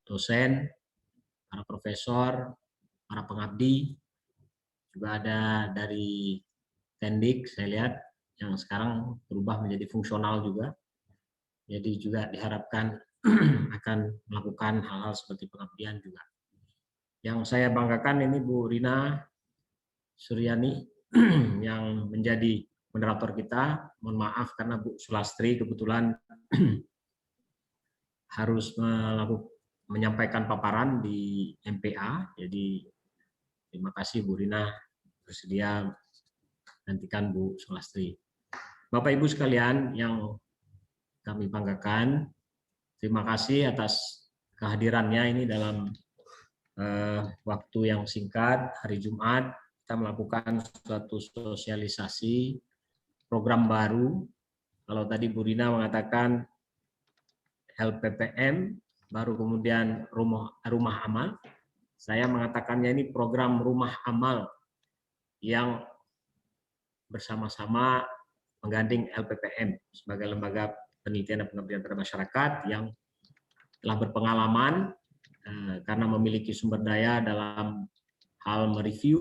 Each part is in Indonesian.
dosen, para profesor, para pengabdi, juga ada dari Tendik, saya lihat yang sekarang berubah menjadi fungsional juga. Jadi juga diharapkan akan melakukan hal-hal seperti pengabdian juga. Yang saya banggakan ini Bu Rina Suryani yang menjadi moderator kita. Mohon maaf karena Bu Sulastri kebetulan harus menyampaikan paparan di MPA. Jadi terima kasih Bu Rina bersedia nantikan Bu Sulastri. Bapak Ibu sekalian yang kami banggakan, terima kasih atas kehadirannya ini dalam waktu yang singkat, hari Jumat, kita melakukan suatu sosialisasi program baru. Kalau tadi Bu Rina mengatakan LPPM, baru kemudian rumah amal, saya mengatakannya ini program rumah amal yang bersama-sama menggandeng LPPM sebagai lembaga penelitian dan pengabdian terhadap masyarakat yang telah berpengalaman karena memiliki sumber daya dalam hal mereview,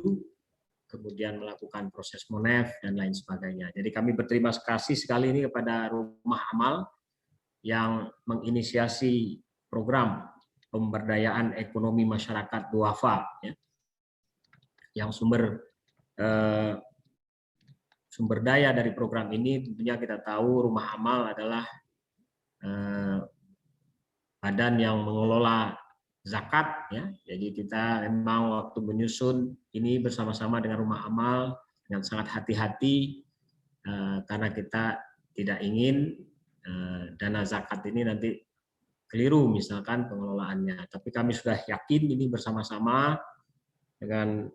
kemudian melakukan proses monef dan lain sebagainya. Jadi kami berterima kasih sekali ini kepada Rumah Amal yang menginisiasi program pemberdayaan ekonomi masyarakat duafa, ya, yang sumber daya dari program ini tentunya kita tahu Rumah Amal adalah badan yang mengelola zakat, ya. Jadi kita memang waktu menyusun ini bersama-sama dengan Rumah Amal dengan sangat hati-hati karena kita tidak ingin dana zakat ini nanti keliru misalkan pengelolaannya. Tapi kami sudah yakin ini bersama-sama dengan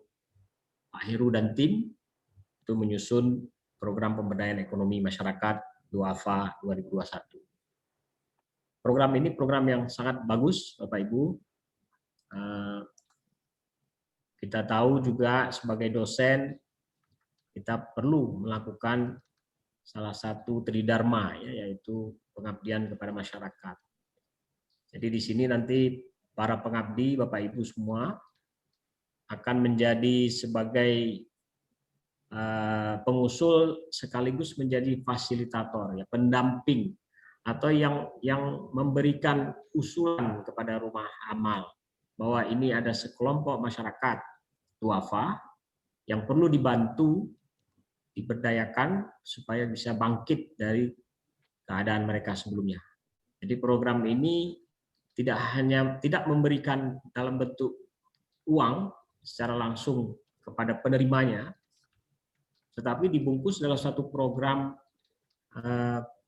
Pak Heru dan tim itu menyusun program pemberdayaan ekonomi masyarakat duafa 2021. Program ini program yang sangat bagus, Bapak Ibu. Kita tahu juga sebagai dosen kita perlu melakukan salah satu tridharma, ya, yaitu pengabdian kepada masyarakat. Jadi di sini nanti para pengabdi, Bapak Ibu semua, akan menjadi sebagai pengusul sekaligus menjadi fasilitator, ya, pendamping atau yang memberikan usulan kepada Rumah Amal bahwa ini ada sekelompok masyarakat duafa yang perlu dibantu, diberdayakan supaya bisa bangkit dari keadaan mereka sebelumnya. Jadi program ini tidak memberikan dalam bentuk uang secara langsung kepada penerimanya, tetapi dibungkus dalam satu program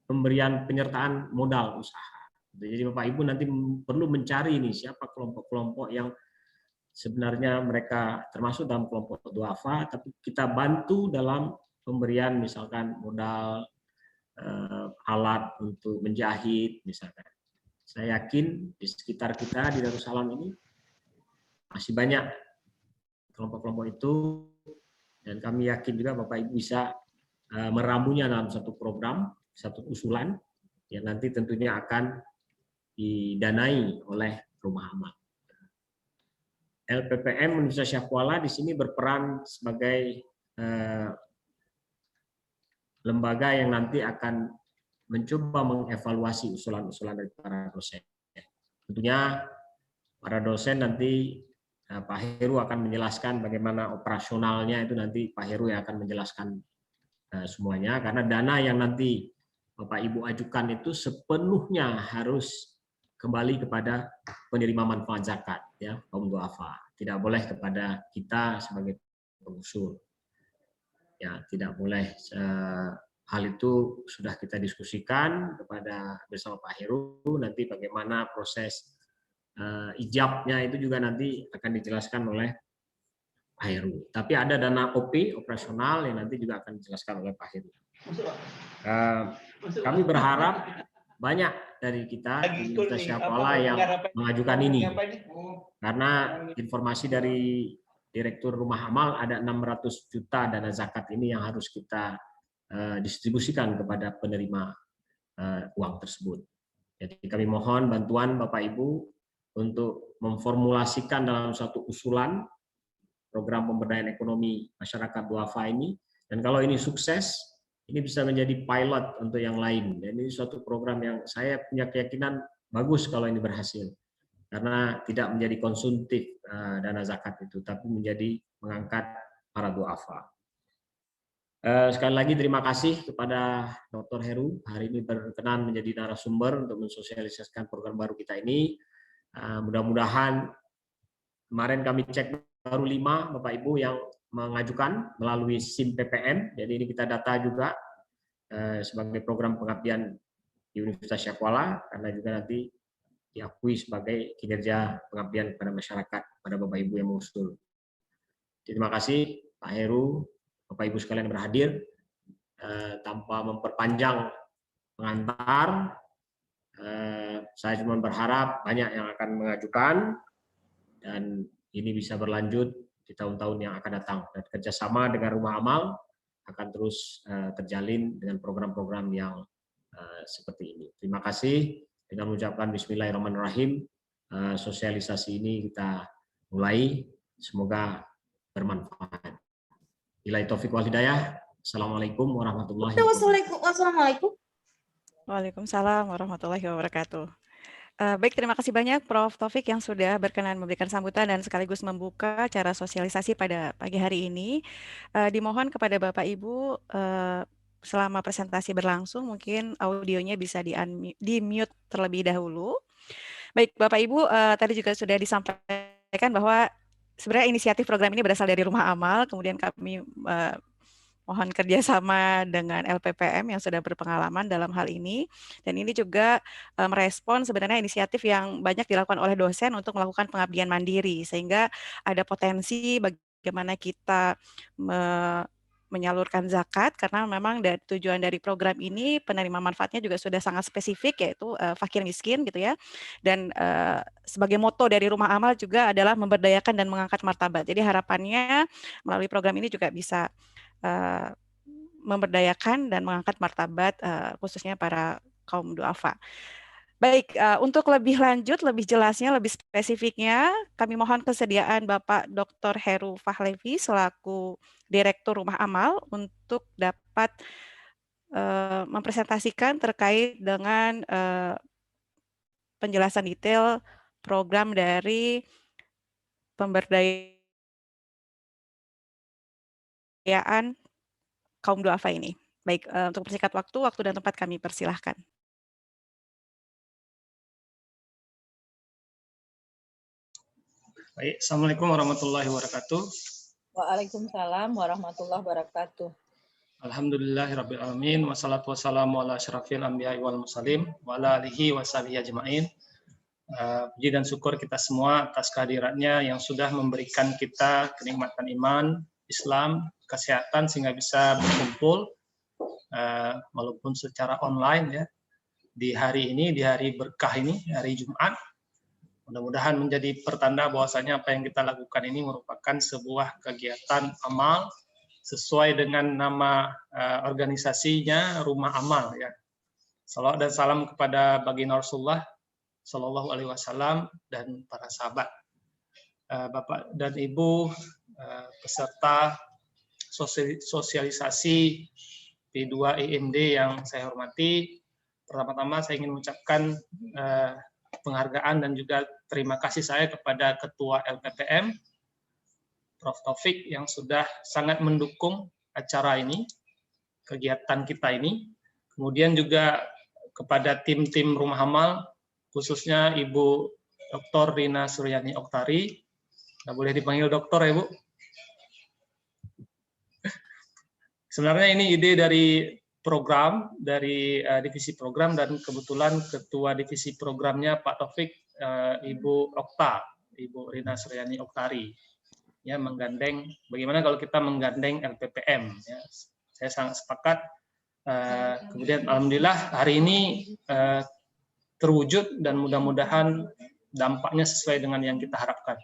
pemberian penyertaan modal usaha. Jadi Bapak Ibu nanti perlu mencari ini siapa kelompok-kelompok yang sebenarnya mereka termasuk dalam kelompok duafa, tapi kita bantu dalam pemberian misalkan modal alat untuk menjahit misalkan. Saya yakin di sekitar kita di Darussalam ini masih banyak kelompok-kelompok itu, dan kami yakin juga Bapak Ibu bisa meramunya dalam satu program, satu usulan yang nanti tentunya akan didanai oleh Rumah Amal. LPPM Universitas Syah Kuala di sini berperan sebagai lembaga yang nanti akan mencoba mengevaluasi usulan-usulan dari para dosen. Tentunya para dosen nanti Pak Heru akan menjelaskan bagaimana operasionalnya, itu nanti Pak Heru yang akan menjelaskan semuanya, karena dana yang nanti Bapak Ibu ajukan itu sepenuhnya harus kembali kepada penerima manfaat zakat, ya, kaum duafa. Tidak boleh kepada kita sebagai pengusul. Ya, tidak boleh. Hal itu sudah kita diskusikan bersama Pak Heru, nanti bagaimana proses ijabnya itu juga nanti akan dijelaskan oleh Pak Heru. Tapi ada dana OP, operasional, yang nanti juga akan dijelaskan oleh Pak Heru. Kami berharap banyak dari kita di Universitas Syah Kuala yang mengajukan ini. Karena informasi dari Direktur Rumah Amal ada 600 juta dana zakat ini yang harus kita distribusikan kepada penerima uang tersebut. Jadi kami mohon bantuan Bapak Ibu untuk memformulasikan dalam satu usulan program pemberdayaan ekonomi masyarakat duafa ini. Dan kalau ini sukses, ini bisa menjadi pilot untuk yang lain. Dan ini suatu program yang saya punya keyakinan bagus kalau ini berhasil. Karena tidak menjadi konsumtif dana zakat itu, tapi menjadi mengangkat para duafa. Sekali lagi terima kasih kepada Dr. Heru hari ini berkenan menjadi narasumber untuk mensosialisasikan program baru kita ini. Mudah-mudahan kemarin kami cek baru 5 Bapak Ibu yang mengajukan melalui SIM PPN. Jadi ini kita data juga sebagai program pengabdian di Universitas Syakwala, karena juga nanti diakui sebagai kinerja pengabdian kepada masyarakat, pada Bapak Ibu yang mengusul. Terima kasih Pak Heru, Bapak Ibu sekalian yang berhadir. Tanpa memperpanjang pengantar, saya cuma berharap banyak yang akan mengajukan dan ini bisa berlanjut di tahun-tahun yang akan datang. Dan kerjasama dengan Rumah Amal akan terus terjalin dengan program-program yang seperti ini. Terima kasih. Dengan mengucapkan Bismillahirrahmanirrahim, sosialisasi ini kita mulai. Semoga bermanfaat. Billahi taufiq wal hidayah. Assalamualaikum warahmatullahi wabarakatuh. Wassalamualaikum. Waalaikumsalam warahmatullahi wabarakatuh. Baik, terima kasih banyak Prof. Taufik yang sudah berkenan memberikan sambutan dan sekaligus membuka acara sosialisasi pada pagi hari ini. Dimohon kepada Bapak Ibu selama presentasi berlangsung mungkin audionya bisa di-mute terlebih dahulu. Baik, Bapak Ibu, tadi juga sudah disampaikan bahwa sebenarnya inisiatif program ini berasal dari Rumah Amal, kemudian kami mohon kerjasama dengan LPPM yang sudah berpengalaman dalam hal ini. Dan ini juga merespon sebenarnya inisiatif yang banyak dilakukan oleh dosen untuk melakukan pengabdian mandiri. Sehingga ada potensi bagaimana kita menyalurkan zakat, karena memang tujuan dari program ini penerima manfaatnya juga sudah sangat spesifik, yaitu fakir miskin gitu ya. Dan sebagai moto dari Rumah Amal juga adalah memberdayakan dan mengangkat martabat. Jadi harapannya melalui program ini juga bisa memberdayakan dan mengangkat martabat khususnya para kaum duafa. Baik, untuk lebih lanjut, lebih jelasnya, lebih spesifiknya, kami mohon kesediaan Bapak Dr. Heru Fahlevi selaku Direktur Rumah Amal untuk dapat mempresentasikan terkait dengan penjelasan detail program dari pemberdayaan kaum duafa ini. Baik, untuk persingkat waktu dan tempat kami persilahkan. Baik, Assalamualaikum warahmatullahi wabarakatuh. Waalaikumsalam warahmatullahi wabarakatuh. Alhamdulillahirabbil alamin, wassalatu wassalamu ala asyrafil anbiya'i wal mursalin wa ala alihi washabihi ajmain. Puji dan syukur kita semua atas kehadirannya yang sudah memberikan kita kenikmatan iman, Islam, kesehatan sehingga bisa berkumpul walaupun secara online ya di hari ini, di hari berkah ini, hari Jumat. Mudah-mudahan menjadi pertanda bahwasanya apa yang kita lakukan ini merupakan sebuah kegiatan amal sesuai dengan nama organisasinya Rumah Amal ya. Salawat dan salam kepada baginda Rasulullah Shallallahu Alaihi Wasallam dan para sahabat. Bapak dan Ibu peserta sosialisasi P2 IMD yang saya hormati, pertama-tama saya ingin mengucapkan penghargaan dan juga terima kasih saya kepada Ketua LPPM, Prof. Taufik, yang sudah sangat mendukung acara ini, kegiatan kita ini. Kemudian juga kepada tim-tim Rumah Amal, khususnya Ibu Dr. Rina Suryani Oktari. Nggak boleh dipanggil dokter ya, Bu? Sebenarnya ini ide dari program, dari divisi program, dan kebetulan ketua divisi programnya Pak Taufik, Ibu Okta, Ibu Rina Suryani Oktari, ya, menggandeng, bagaimana kalau kita menggandeng LPPM, ya. Saya sangat sepakat. Kemudian alhamdulillah hari ini terwujud dan mudah-mudahan dampaknya sesuai dengan yang kita harapkan.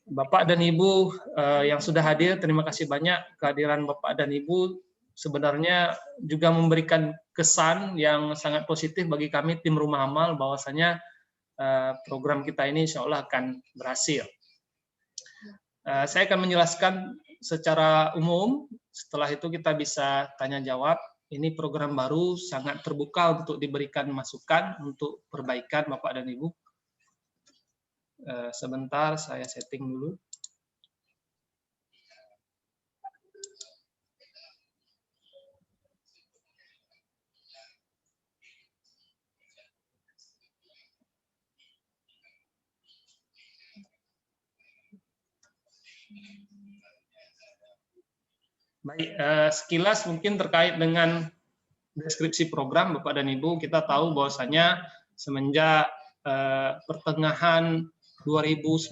Bapak dan Ibu yang sudah hadir, terima kasih banyak. Kehadiran Bapak dan Ibu sebenarnya juga memberikan kesan yang sangat positif bagi kami tim Rumah Amal, bahwasanya program kita ini insya Allah akan berhasil. Saya akan menjelaskan secara umum, setelah itu kita bisa tanya jawab. Ini program baru, sangat terbuka untuk diberikan masukan untuk perbaikan Bapak dan Ibu. Sebentar, saya setting dulu. Baik, sekilas mungkin terkait dengan deskripsi program Bapak dan Ibu, kita tahu bahwasanya semenjak pertengahan 2020,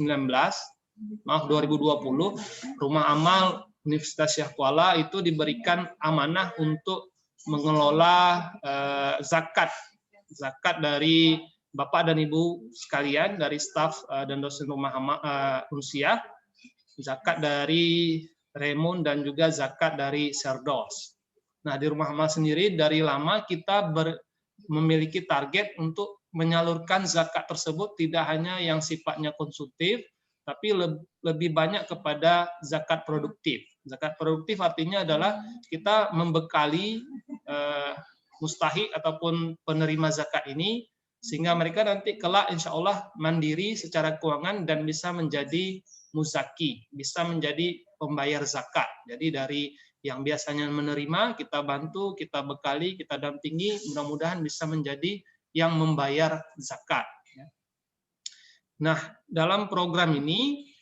Rumah Amal Universitas Syah Kuala itu diberikan amanah untuk mengelola zakat dari Bapak dan Ibu sekalian, dari staf dan dosen Rumah Amal Unsiah, zakat dari Remun dan juga zakat dari Serdos. Nah, di Rumah Amal sendiri dari lama kita memiliki target untuk menyalurkan zakat tersebut tidak hanya yang sifatnya konsumtif, tapi lebih banyak kepada zakat produktif. Zakat produktif artinya adalah kita membekali mustahik ataupun penerima zakat ini sehingga mereka nanti kelak insya Allah mandiri secara keuangan dan bisa menjadi muzaki, bisa menjadi pembayar zakat. Jadi dari yang biasanya menerima, kita bantu, kita bekali, kita dampingi, mudah-mudahan bisa menjadi yang membayar zakat. Nah, dalam program ini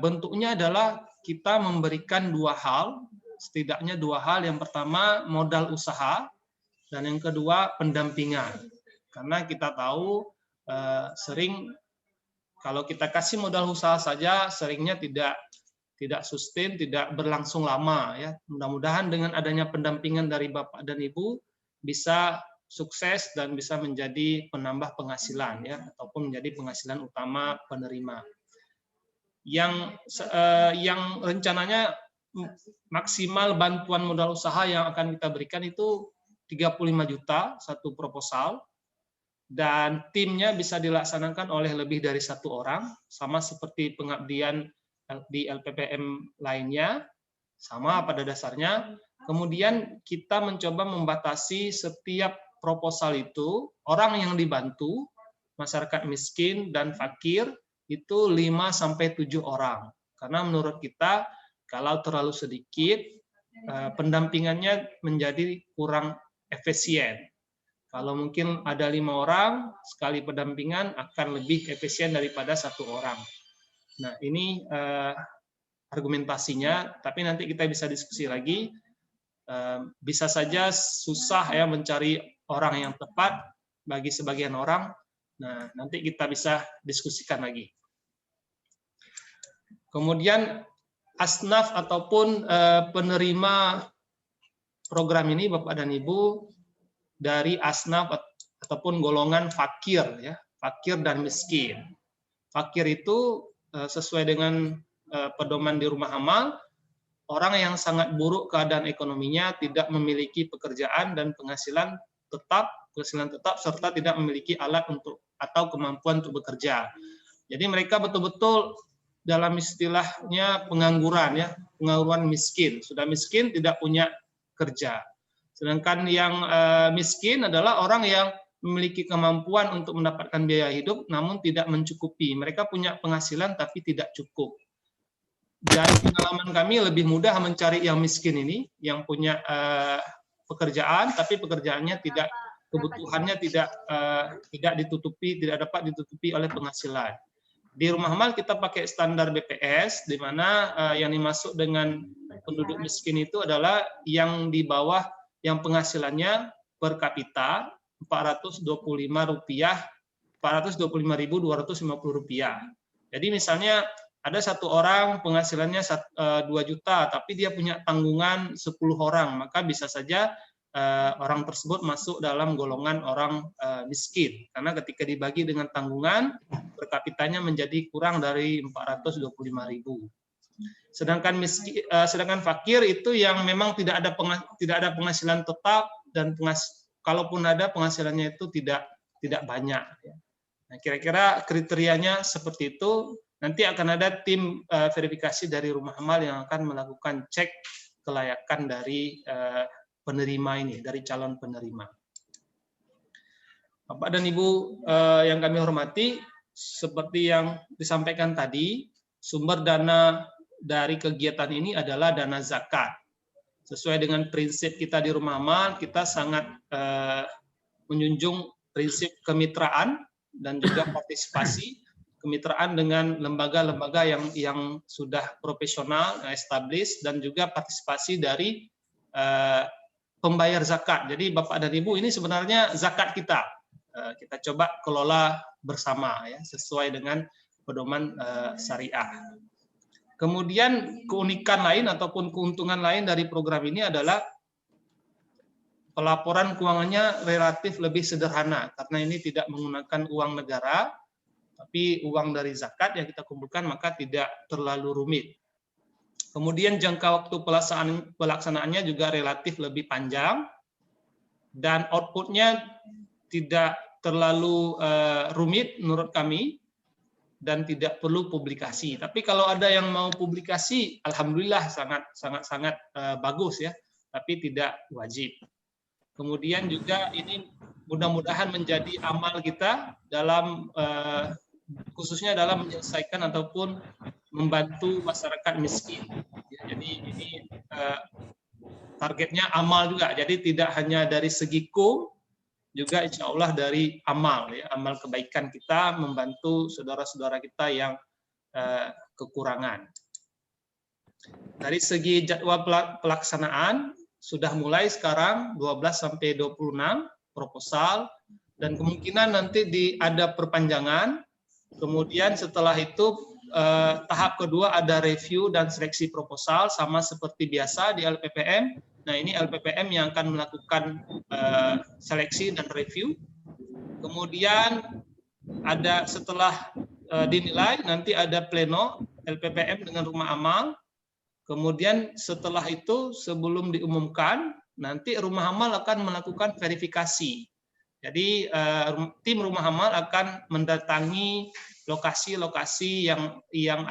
bentuknya adalah kita memberikan dua hal, setidaknya dua hal. Yang pertama modal usaha, dan yang kedua pendampingan. Karena kita tahu sering kalau kita kasih modal usaha saja seringnya tidak sustain, tidak berlangsung lama ya. Mudah-mudahan dengan adanya pendampingan dari Bapak dan Ibu bisa sukses dan bisa menjadi penambah penghasilan ya, ataupun menjadi penghasilan utama penerima. Yang rencananya maksimal bantuan modal usaha yang akan kita berikan itu 35 juta satu proposal, dan timnya bisa dilaksanakan oleh lebih dari satu orang, sama seperti pengabdian di LPPM lainnya, sama pada dasarnya. Kemudian kita mencoba membatasi setiap proposal itu, orang yang dibantu, masyarakat miskin dan fakir, itu 5-7 orang. Karena menurut kita, kalau terlalu sedikit, pendampingannya menjadi kurang efisien. Kalau mungkin ada 5 orang, sekali pendampingan akan lebih efisien daripada 1 orang. Nah, ini argumentasinya, tapi nanti kita bisa diskusi lagi. Bisa saja susah ya mencari orang yang tepat bagi sebagian orang. Nah, nanti kita bisa diskusikan lagi. Kemudian asnaf ataupun penerima program ini Bapak dan Ibu dari asnaf ataupun golongan fakir ya, fakir dan miskin. Fakir itu sesuai dengan pedoman di Rumah Amal, orang yang sangat buruk keadaan ekonominya, tidak memiliki pekerjaan dan penghasilan tetap serta tidak memiliki alat untuk atau kemampuan untuk bekerja. Jadi mereka betul-betul dalam istilahnya pengangguran ya, pengangguran miskin, sudah miskin tidak punya kerja. Sedangkan yang miskin adalah orang yang memiliki kemampuan untuk mendapatkan biaya hidup namun tidak mencukupi. Mereka punya penghasilan tapi tidak cukup. Dari pengalaman kami lebih mudah mencari yang miskin ini, yang punya pekerjaan tapi pekerjaannya tidak, kebutuhannya tidak ditutupi, tidak dapat ditutupi oleh penghasilan. Di Rumah Amal kita pakai standar BPS, di mana yang dimaksud dengan penduduk miskin itu adalah yang di bawah, yang penghasilannya per kapita Rp425.250. Jadi misalnya ada satu orang penghasilannya 2 juta, tapi dia punya tanggungan 10 orang, maka bisa saja orang tersebut masuk dalam golongan orang miskin. Karena ketika dibagi dengan tanggungan, per kapitanya menjadi kurang dari 425.000. Sedangkan fakir itu yang memang tidak ada penghasilan tetap, dan kalaupun ada penghasilannya itu tidak banyak. Nah, kira-kira kriterianya seperti itu. Nanti akan ada tim verifikasi dari rumah amal yang akan melakukan cek kelayakan dari penerima ini, dari calon penerima. Bapak dan Ibu yang kami hormati, seperti yang disampaikan tadi, sumber dana dari kegiatan ini adalah dana zakat. Sesuai dengan prinsip kita di rumah amal, kita sangat menjunjung prinsip kemitraan dan juga partisipasi, kemitraan dengan lembaga-lembaga yang sudah profesional, established, dan juga partisipasi dari pembayar zakat. Jadi Bapak dan Ibu, ini sebenarnya zakat kita. Kita coba kelola bersama ya, sesuai dengan pedoman syariah. Kemudian keunikan lain ataupun keuntungan lain dari program ini adalah pelaporan keuangannya relatif lebih sederhana karena ini tidak menggunakan uang negara, tapi uang dari zakat yang kita kumpulkan, maka tidak terlalu rumit. Kemudian jangka waktu pelaksanaannya juga relatif lebih panjang dan outputnya tidak terlalu rumit menurut kami dan tidak perlu publikasi. Tapi kalau ada yang mau publikasi, alhamdulillah sangat bagus ya, tapi tidak wajib. Kemudian juga ini mudah-mudahan menjadi amal kita dalam khususnya dalam menyelesaikan ataupun membantu masyarakat miskin. Ya, jadi ini targetnya amal juga. Jadi tidak hanya dari segi juga insya Allah dari amal, ya, amal kebaikan kita membantu saudara-saudara kita yang kekurangan. Dari segi jadwal pelaksanaan sudah mulai sekarang 12 sampai 26 proposal dan kemungkinan nanti ada perpanjangan. Kemudian setelah itu tahap kedua ada review dan seleksi proposal sama seperti biasa di LPPM. Nah, ini LPPM yang akan melakukan seleksi dan review. Kemudian ada setelah dinilai, nanti ada pleno LPPM dengan rumah amal. Kemudian setelah itu sebelum diumumkan, nanti rumah amal akan melakukan verifikasi. Jadi tim rumah amal akan mendatangi lokasi-lokasi yang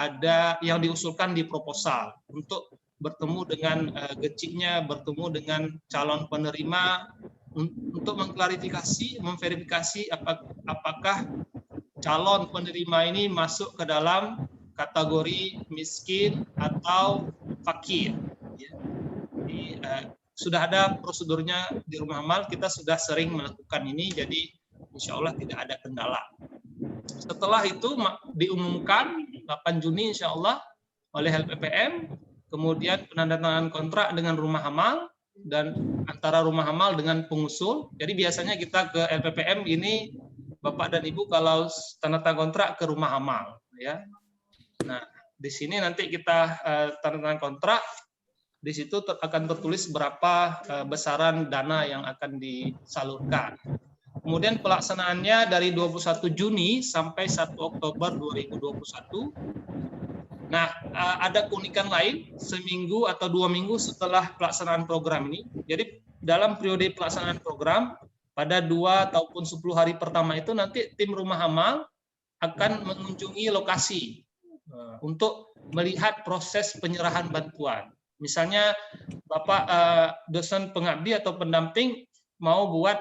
diusulkan di proposal untuk bertemu dengan geciknya, bertemu dengan calon penerima untuk mengklarifikasi, memverifikasi apakah calon penerima ini masuk ke dalam kategori miskin atau fakir. Jadi, sudah ada prosedurnya di rumah amal, kita sudah sering melakukan ini, jadi insya Allah tidak ada kendala. Setelah itu diumumkan 8 Juni insya Allah oleh LPPM, kemudian penandatanganan kontrak dengan rumah amal dan antara rumah amal dengan pengusul. Jadi biasanya kita ke LPPM ini Bapak dan Ibu kalau tanda tangan kontrak ke rumah amal ya. Nah, di sini nanti kita tanda tangan kontrak, di situ akan tertulis berapa besaran dana yang akan disalurkan. Kemudian pelaksanaannya dari 21 Juni sampai 1 Oktober 2021. Nah, ada keunikan lain seminggu atau 2 minggu setelah pelaksanaan program ini. Jadi dalam periode pelaksanaan program pada 2 ataupun 10 hari pertama itu nanti tim rumah amal akan mengunjungi lokasi untuk melihat proses penyerahan bantuan. Misalnya Bapak dosen pengabdi atau pendamping mau buat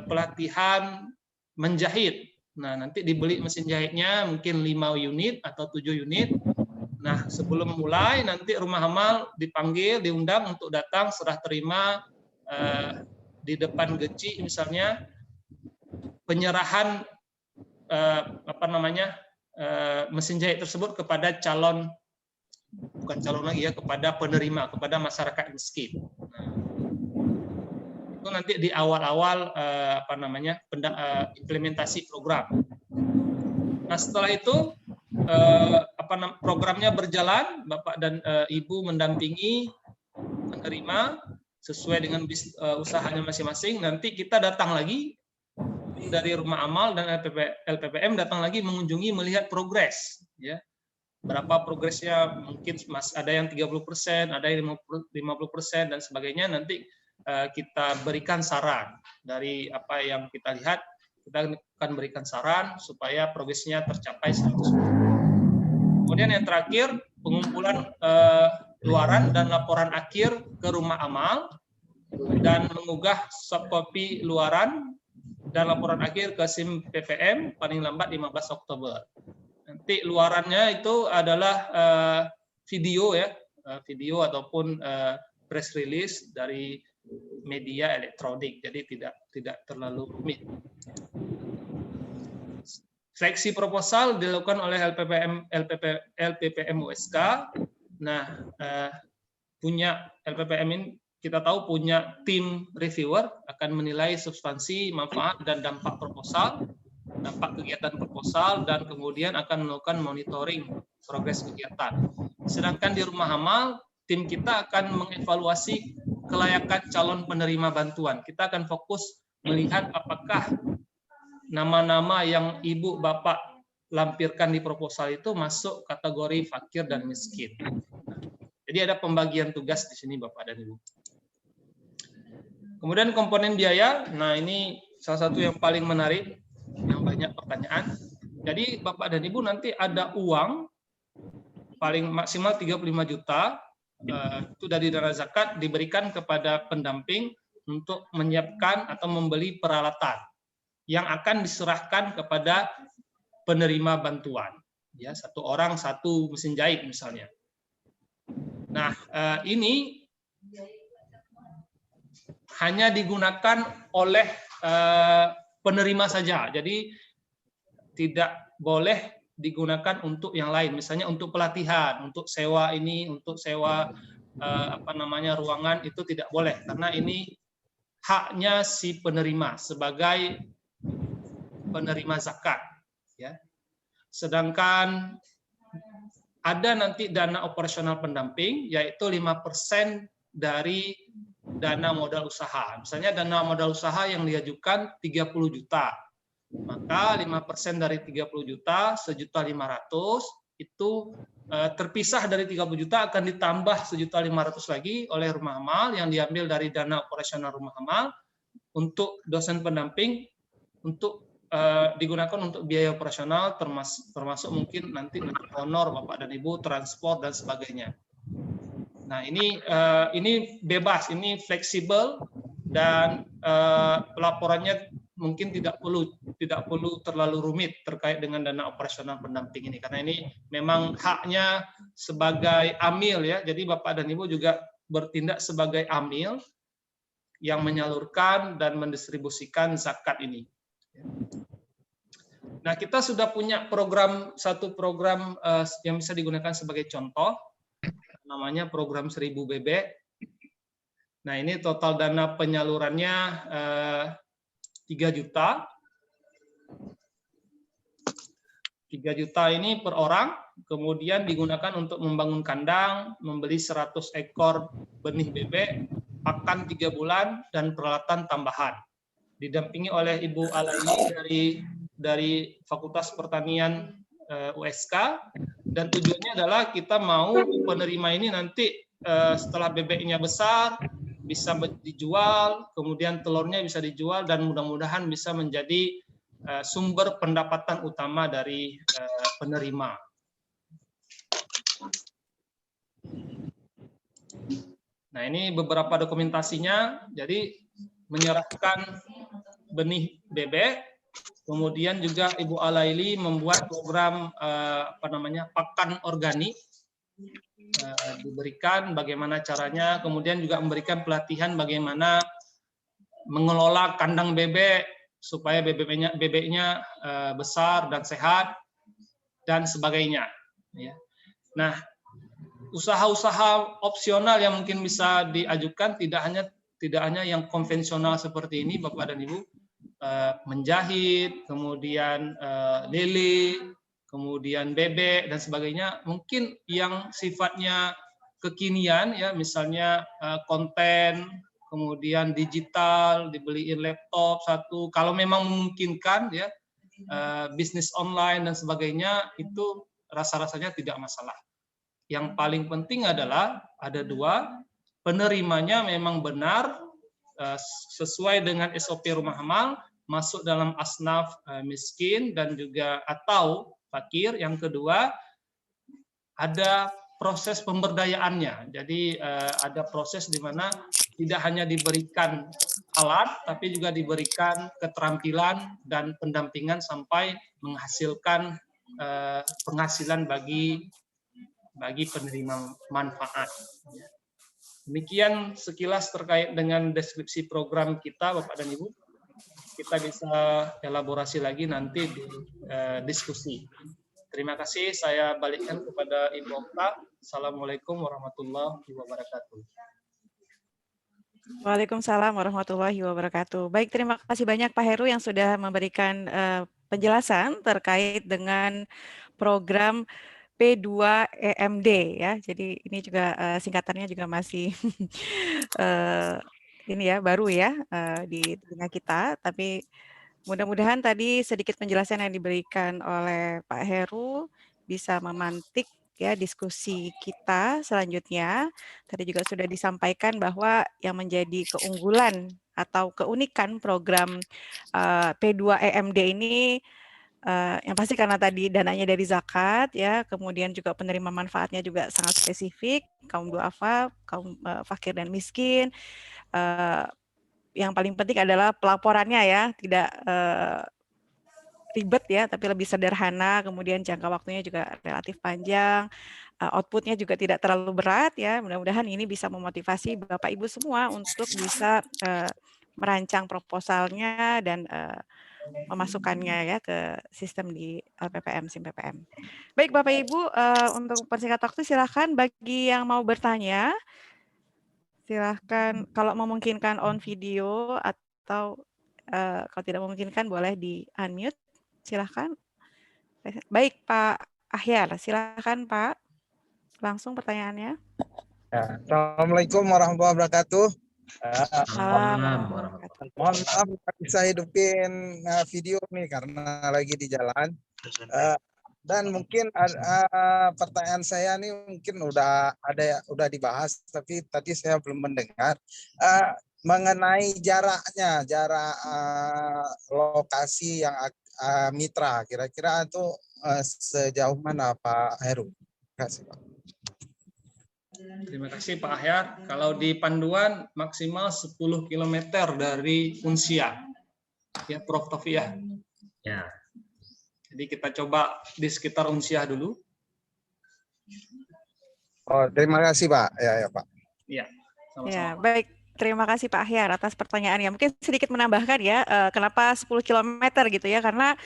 pelatihan menjahit. Nah, nanti dibeli mesin jahitnya mungkin 5 unit atau 7 unit. Nah, sebelum mulai nanti rumah amal dipanggil, diundang untuk datang serah terima di depan geci misalnya penyerahan mesin jahit tersebut kepada bukan calon lagi ya, kepada penerima, kepada masyarakat miskin. Itu nanti di awal-awal implementasi program. Nah, setelah itu programnya berjalan, Bapak dan Ibu mendampingi penerima sesuai dengan usahanya masing-masing. Nanti kita datang lagi dari rumah amal dan LPPM datang lagi mengunjungi melihat progres, ya. Berapa progresnya, mungkin ada yang 30%, ada yang 50% dan sebagainya. Nanti kita berikan saran dari apa yang kita lihat kita akan berikan saran supaya progresnya tercapai 100%. Kemudian yang terakhir, pengumpulan luaran dan laporan akhir ke rumah amal dan mengunggah soft copy luaran dan laporan akhir ke SIM PPM paling lambat 15 Oktober. Nanti luarannya itu adalah video ya, video ataupun press release dari media elektronik, jadi tidak terlalu rumit. Seleksi proposal dilakukan oleh LPPM USK. Nah, punya LPPM ini kita tahu punya tim reviewer akan menilai substansi, manfaat, dan dampak proposal, dampak kegiatan proposal, dan kemudian akan melakukan monitoring progres kegiatan. Sedangkan di rumah amal, tim kita akan mengevaluasi kelayakan calon penerima bantuan. Kita akan fokus melihat apakah nama-nama yang ibu bapak lampirkan di proposal itu masuk kategori fakir dan miskin. Jadi ada pembagian tugas di sini Bapak dan Ibu. Kemudian komponen biaya, nah ini salah satu yang paling menarik, yang banyak pertanyaan. Jadi Bapak dan Ibu nanti ada uang paling maksimal 35 juta, itu dari dana zakat diberikan kepada pendamping untuk menyiapkan atau membeli peralatan yang akan diserahkan kepada penerima bantuan. Ya, satu orang satu mesin jahit misalnya. Nah, ini hanya digunakan oleh penerima saja. Jadi tidak boleh digunakan untuk yang lain. Misalnya untuk pelatihan, untuk sewa ini, untuk sewa ruangan itu tidak boleh karena ini haknya si penerima sebagai penerima zakat. Ya. Sedangkan ada nanti dana operasional pendamping, yaitu 5% dari dana modal usaha. Misalnya dana modal usaha yang diajukan 30 juta, maka 5% dari 30 juta, 1.500.000 itu terpisah dari 30 juta akan ditambah 1.500.000 lagi oleh rumah amal yang diambil dari dana operasional rumah amal untuk dosen pendamping untuk digunakan untuk biaya operasional termasuk mungkin nanti untuk honor Bapak dan Ibu, transport dan sebagainya. Nah, ini bebas, ini fleksibel dan pelaporannya mungkin tidak perlu terlalu rumit terkait dengan dana operasional pendamping ini karena ini memang haknya sebagai amil ya. Jadi Bapak dan Ibu juga bertindak sebagai amil yang menyalurkan dan mendistribusikan zakat ini. Nah, kita sudah punya satu program yang bisa digunakan sebagai contoh, namanya program 1000 bebek. Nah, ini total dana penyalurannya 3 juta. 3 juta ini per orang, kemudian digunakan untuk membangun kandang, membeli 100 ekor benih bebek, pakan 3 bulan, dan peralatan tambahan. Didampingi oleh Ibu Alaini dari Fakultas Pertanian USK, dan tujuannya adalah kita mau penerima ini nanti setelah bebeknya besar bisa dijual, kemudian telurnya bisa dijual dan mudah-mudahan bisa menjadi sumber pendapatan utama dari penerima. Nah, ini beberapa dokumentasinya. Jadi menyerahkan benih bebek. Kemudian juga Ibu Alaili membuat program pakan organik, diberikan bagaimana caranya, kemudian juga memberikan pelatihan bagaimana mengelola kandang bebek supaya bebeknya besar dan sehat dan sebagainya. Nah, usaha-usaha opsional yang mungkin bisa diajukan tidak hanya yang konvensional seperti ini, Bapak dan Ibu. Menjahit, kemudian lele, kemudian bebek dan sebagainya, mungkin yang sifatnya kekinian ya, misalnya konten, kemudian digital, dibeliin laptop satu, kalau memang memungkinkan ya, bisnis online dan sebagainya, itu rasa-rasanya tidak masalah. Yang paling penting adalah ada 2, penerimanya memang benar sesuai dengan SOP rumah amal, masuk dalam asnaf miskin dan juga atau fakir. Yang kedua, ada proses pemberdayaannya. Jadi ada proses di mana tidak hanya diberikan alat, tapi juga diberikan keterampilan dan pendampingan sampai menghasilkan penghasilan bagi penerima manfaat. Demikian sekilas terkait dengan deskripsi program kita, Bapak dan Ibu. Kita bisa elaborasi lagi nanti di diskusi. Terima kasih, saya balikkan kepada Ibu Okta. Assalamualaikum warahmatullahi wabarakatuh. Waalaikumsalam warahmatullahi wabarakatuh. Baik, terima kasih banyak Pak Heru yang sudah memberikan penjelasan terkait dengan program P2EMD ya. Jadi ini juga singkatannya juga masih ini ya baru ya di telinga kita, tapi mudah-mudahan tadi sedikit penjelasan yang diberikan oleh Pak Heru bisa memantik ya diskusi kita selanjutnya. Tadi juga sudah disampaikan bahwa yang menjadi keunggulan atau keunikan program P2EMD ini yang pasti karena tadi dananya dari zakat ya, kemudian juga penerima manfaatnya juga sangat spesifik, kaum duafa, kaum fakir dan miskin. Yang paling penting adalah pelaporannya ya, tidak ribet ya, tapi lebih sederhana, kemudian jangka waktunya juga relatif panjang, outputnya juga tidak terlalu berat ya. Mudah-mudahan ini bisa memotivasi Bapak Ibu semua untuk bisa merancang proposalnya dan memasukkannya ya ke sistem di LPPM, SIM PPM. Baik Bapak Ibu, untuk persingkat waktu silakan bagi yang mau bertanya, silahkan kalau memungkinkan on video atau kalau tidak memungkinkan boleh di unmute, silahkan. Baik Pak Ahyar, silahkan Pak, langsung pertanyaannya. Ya, Assalamualaikum warahmatullahi wabarakatuh. Assalamualaikum warahmatullahi wabarakatuh. Mohon maaf nggak bisa hidupin video nih karena lagi di jalan. Dan mungkin pertanyaan saya nih mungkin udah dibahas, tapi tadi saya belum mendengar mengenai jarak lokasi yang mitra. Kira-kira itu sejauh mana Pak Heru? Terima kasih Pak. Terima kasih Pak Ahyar. Kalau di panduan maksimal 10 km dari Unsia. Ya Prof Taufik. Ya. Jadi kita coba di sekitar Unsia dulu. Oh, terima kasih Pak. Ya Pak. Iya, sama-sama. Ya, baik. Terima kasih Pak Ahyar atas pertanyaannya. Mungkin sedikit menambahkan ya, kenapa 10 km gitu ya, karena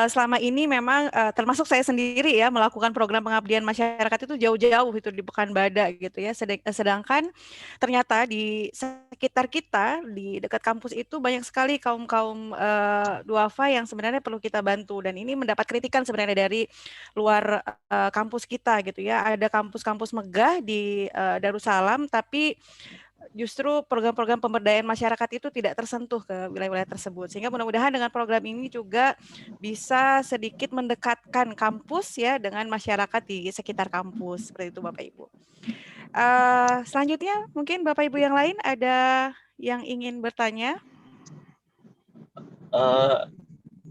selama ini memang termasuk saya sendiri ya melakukan program pengabdian masyarakat itu jauh-jauh itu di Pekanbadak gitu ya. Sedangkan ternyata di sekitar kita di dekat kampus itu banyak sekali kaum-kaum duafa yang sebenarnya perlu kita bantu, dan ini mendapat kritikan sebenarnya dari luar kampus kita gitu ya. Ada kampus-kampus megah di Darussalam, tapi justru program-program pemberdayaan masyarakat itu tidak tersentuh ke wilayah-wilayah tersebut. Sehingga mudah-mudahan dengan program ini juga bisa sedikit mendekatkan kampus ya dengan masyarakat di sekitar kampus. Seperti itu Bapak Ibu. Selanjutnya mungkin Bapak Ibu yang lain ada yang ingin bertanya?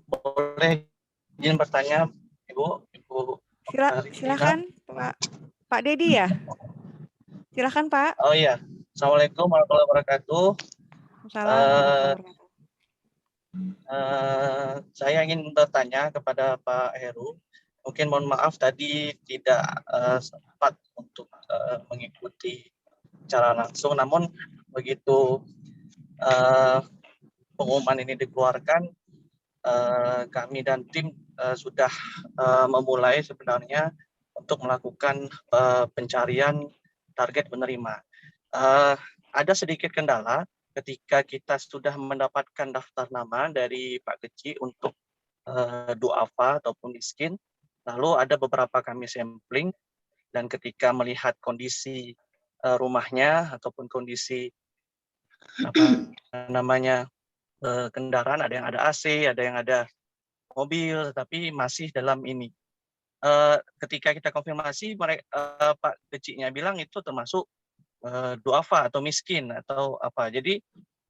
Boleh izin bertanya Ibu? Silakan Pak Dedi ya? Silakan Pak. Oh iya. Assalamualaikum warahmatullahi wabarakatuh. Saya ingin bertanya kepada Pak Heru. Mungkin mohon maaf tadi tidak sempat untuk mengikuti secara langsung. Namun begitu pengumuman ini dikeluarkan, kami dan tim sudah memulai sebenarnya untuk melakukan pencarian target penerima. Ada sedikit kendala ketika kita sudah mendapatkan daftar nama dari Pak Keci untuk duafa ataupun miskin, lalu ada beberapa kami sampling, dan ketika melihat kondisi rumahnya ataupun kondisi kendaraan, ada yang ada AC, ada yang ada mobil, tapi masih dalam ini. Ketika kita konfirmasi, Pak Kecinya bilang itu termasuk duafa atau miskin atau apa. Jadi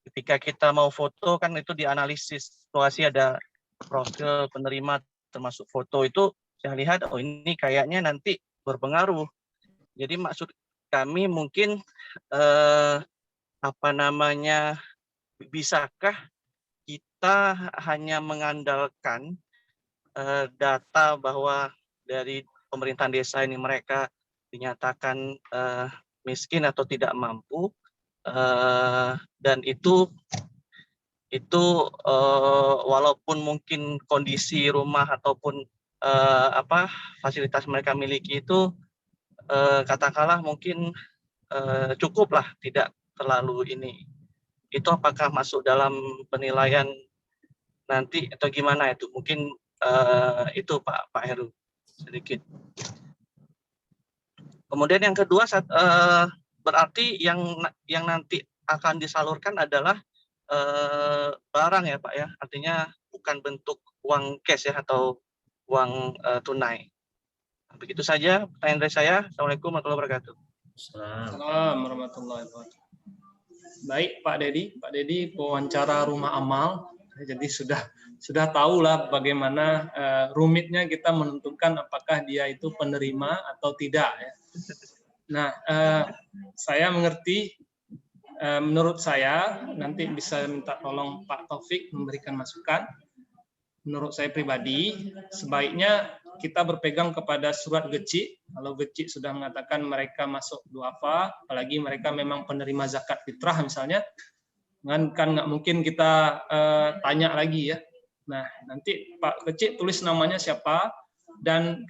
ketika kita mau foto kan itu dianalisis situasi, ada profil penerima termasuk foto, itu saya lihat oh ini kayaknya nanti berpengaruh. Jadi maksud kami mungkin bisakah kita hanya mengandalkan data bahwa dari pemerintahan desa ini mereka dinyatakan miskin atau tidak mampu, dan itu walaupun mungkin kondisi rumah ataupun fasilitas mereka miliki itu katakanlah mungkin cukuplah, tidak terlalu ini. Itu apakah masuk dalam penilaian nanti atau gimana itu? Mungkin itu Pak Heru sedikit. Kemudian yang kedua, berarti yang nanti akan disalurkan adalah barang ya Pak ya, artinya bukan bentuk uang cash ya atau uang tunai. Begitu saja pertanyaan dari saya. Assalamualaikum warahmatullahi wabarakatuh. Assalamualaikum warahmatullahi wabarakatuh. Baik Pak Dedi, pewawancara rumah amal, jadi sudah tahulah bagaimana rumitnya kita menentukan apakah dia itu penerima atau tidak ya. Nah, saya mengerti. Menurut saya, nanti bisa minta tolong Pak Taufik memberikan masukan. Menurut saya pribadi, sebaiknya kita berpegang kepada surat Gecik. Kalau Gecik sudah mengatakan mereka masuk duafa, apalagi mereka memang penerima zakat fitrah misalnya, kan nggak mungkin kita tanya lagi ya. Nah, nanti Pak Gecik tulis namanya siapa, dan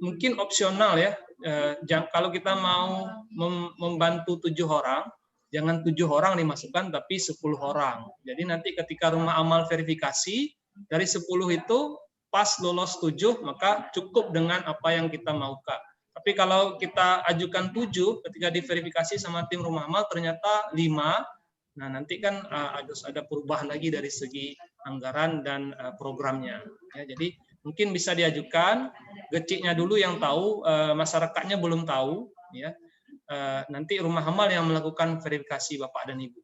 mungkin opsional ya. Kalau kita mau membantu 7 orang, jangan 7 orang dimasukkan, tapi 10 orang. Jadi nanti ketika rumah amal verifikasi, dari 10 itu pas lolos 7, maka cukup dengan apa yang kita maukan. Tapi kalau kita ajukan 7, ketika diverifikasi sama tim rumah amal, ternyata 5, nah nanti kan harus ada perubahan lagi dari segi anggaran dan programnya. Ya, jadi mungkin bisa diajukan, Geciknya dulu yang tahu, masyarakatnya belum tahu, ya. Nanti rumah amal yang melakukan verifikasi Bapak dan Ibu.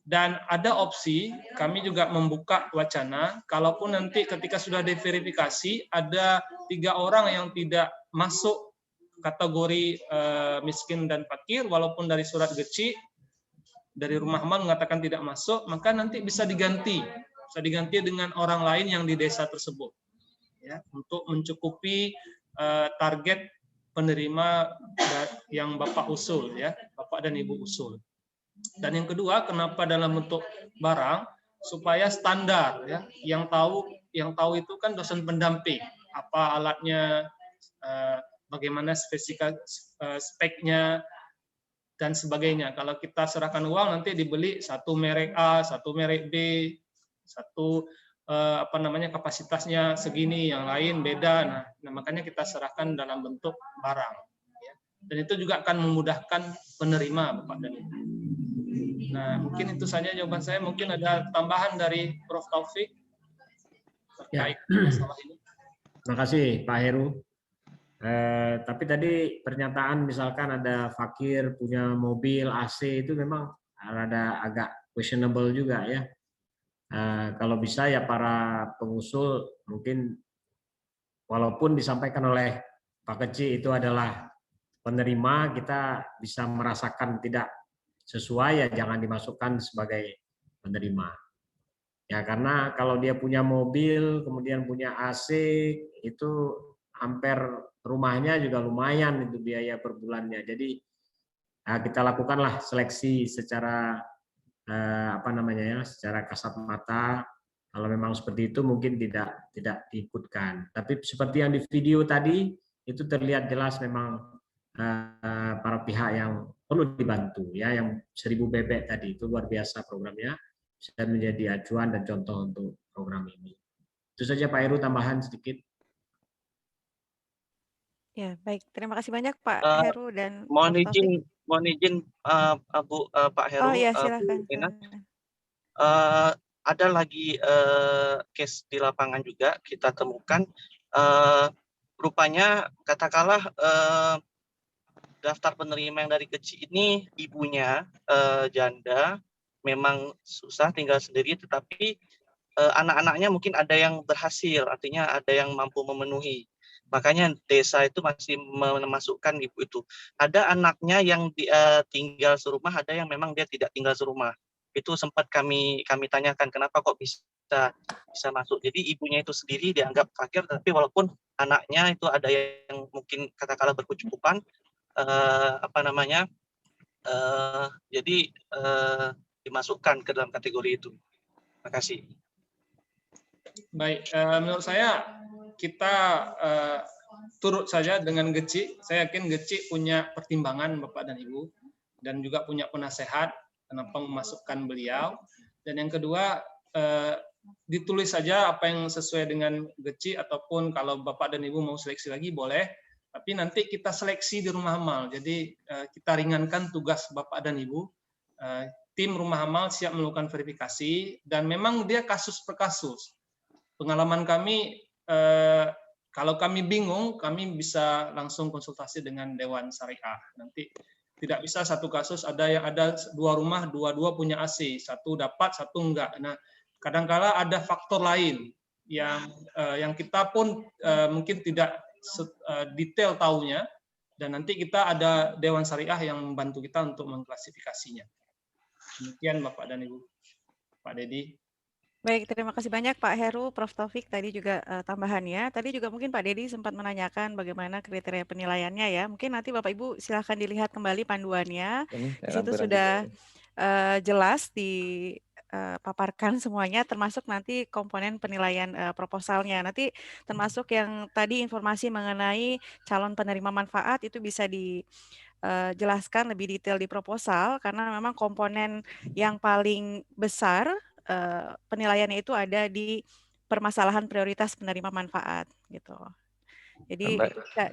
Dan ada opsi, kami juga membuka wacana, kalaupun nanti ketika sudah diverifikasi, ada 3 orang yang tidak masuk kategori miskin dan fakir, walaupun dari surat Gecik, dari rumah amal mengatakan tidak masuk, maka nanti bisa diganti dengan orang lain yang di desa tersebut, ya, untuk mencukupi target penerima yang Bapak usul, ya, Bapak dan Ibu usul. Dan yang kedua, kenapa dalam bentuk barang? Supaya standar, ya, yang tahu itu kan dosen pendamping, apa alatnya, bagaimana speknya dan sebagainya. Kalau kita serahkan uang nanti dibeli satu merek A, satu merek B, satu kapasitasnya segini, yang lain beda. Nah, makanya kita serahkan dalam bentuk barang. Ya. Dan itu juga akan memudahkan penerima, Bapak dan Ibu. Nah, mungkin itu saja jawaban saya. Mungkin ada tambahan dari Prof. Taufik terkait masalah ini. Terima kasih Pak Heru. Tapi tadi pernyataan misalkan ada fakir punya mobil AC itu memang ada agak questionable juga ya. Kalau bisa ya para pengusul mungkin walaupun disampaikan oleh Pak Kecik itu adalah penerima, kita bisa merasakan tidak sesuai ya jangan dimasukkan sebagai penerima. Ya karena kalau dia punya mobil kemudian punya AC itu hampir rumahnya juga lumayan itu biaya per bulannya. Jadi kita lakukanlah seleksi secara secara kasat mata. Kalau memang seperti itu mungkin tidak diikutkan. Tapi seperti yang di video tadi itu terlihat jelas memang para pihak yang perlu dibantu ya, yang 1000 bebek tadi itu luar biasa programnya, bisa menjadi acuan dan contoh untuk program ini. Itu saja Pak Heru, tambahan sedikit. Ya, baik. Terima kasih banyak Pak Heru dan mohon Prof. Taufik. izin Pak Heru. Oh iya, silakan. Ada lagi case di lapangan juga kita temukan. Rupanya katakanlah daftar penerima yang dari kecil ini ibunya janda, memang susah tinggal sendiri, tetapi anak-anaknya mungkin ada yang berhasil, artinya ada yang mampu memenuhi. Makanya desa itu masih memasukkan ibu itu. Ada anaknya yang tinggal serumah, ada yang memang dia tidak tinggal serumah. Itu sempat kami tanyakan kenapa kok bisa masuk. Jadi ibunya itu sendiri dianggap fakir, tapi walaupun anaknya itu ada yang mungkin katakanlah berkecukupan, jadi dimasukkan ke dalam kategori itu. Terima kasih. Baik, menurut saya kita turut saja dengan Geci. Saya yakin Geci punya pertimbangan Bapak dan Ibu, dan juga punya penasehat kenapa memasukkan beliau. Dan yang kedua, ditulis saja apa yang sesuai dengan Geci, ataupun kalau Bapak dan Ibu mau seleksi lagi boleh, tapi nanti kita seleksi di rumah amal. Jadi kita ringankan tugas Bapak dan Ibu. Tim rumah amal siap melakukan verifikasi, dan memang dia kasus per kasus. Pengalaman kami, kalau kami bingung, kami bisa langsung konsultasi dengan Dewan Syariah. Nanti tidak bisa satu kasus ada yang ada 2 rumah, dua-dua punya AC, satu dapat, satu enggak. Nah, kadangkala ada faktor lain yang kita pun mungkin tidak detail taunya, dan nanti kita ada Dewan Syariah yang membantu kita untuk mengklasifikasinya. Demikian Bapak dan Ibu. Pak Dedi. Baik, terima kasih banyak Pak Heru, Prof. Taufik tadi juga tambahannya. Tadi juga mungkin Pak Dedi sempat menanyakan bagaimana kriteria penilaiannya ya. Mungkin nanti Bapak Ibu silahkan dilihat kembali panduannya. Di situ sudah jelas dipaparkan semuanya, termasuk nanti komponen penilaian proposalnya. Nanti termasuk yang tadi informasi mengenai calon penerima manfaat itu bisa dijelaskan lebih detail di proposal, karena memang komponen yang paling besar penilaiannya itu ada di permasalahan prioritas penerima manfaat gitu. Jadi bisa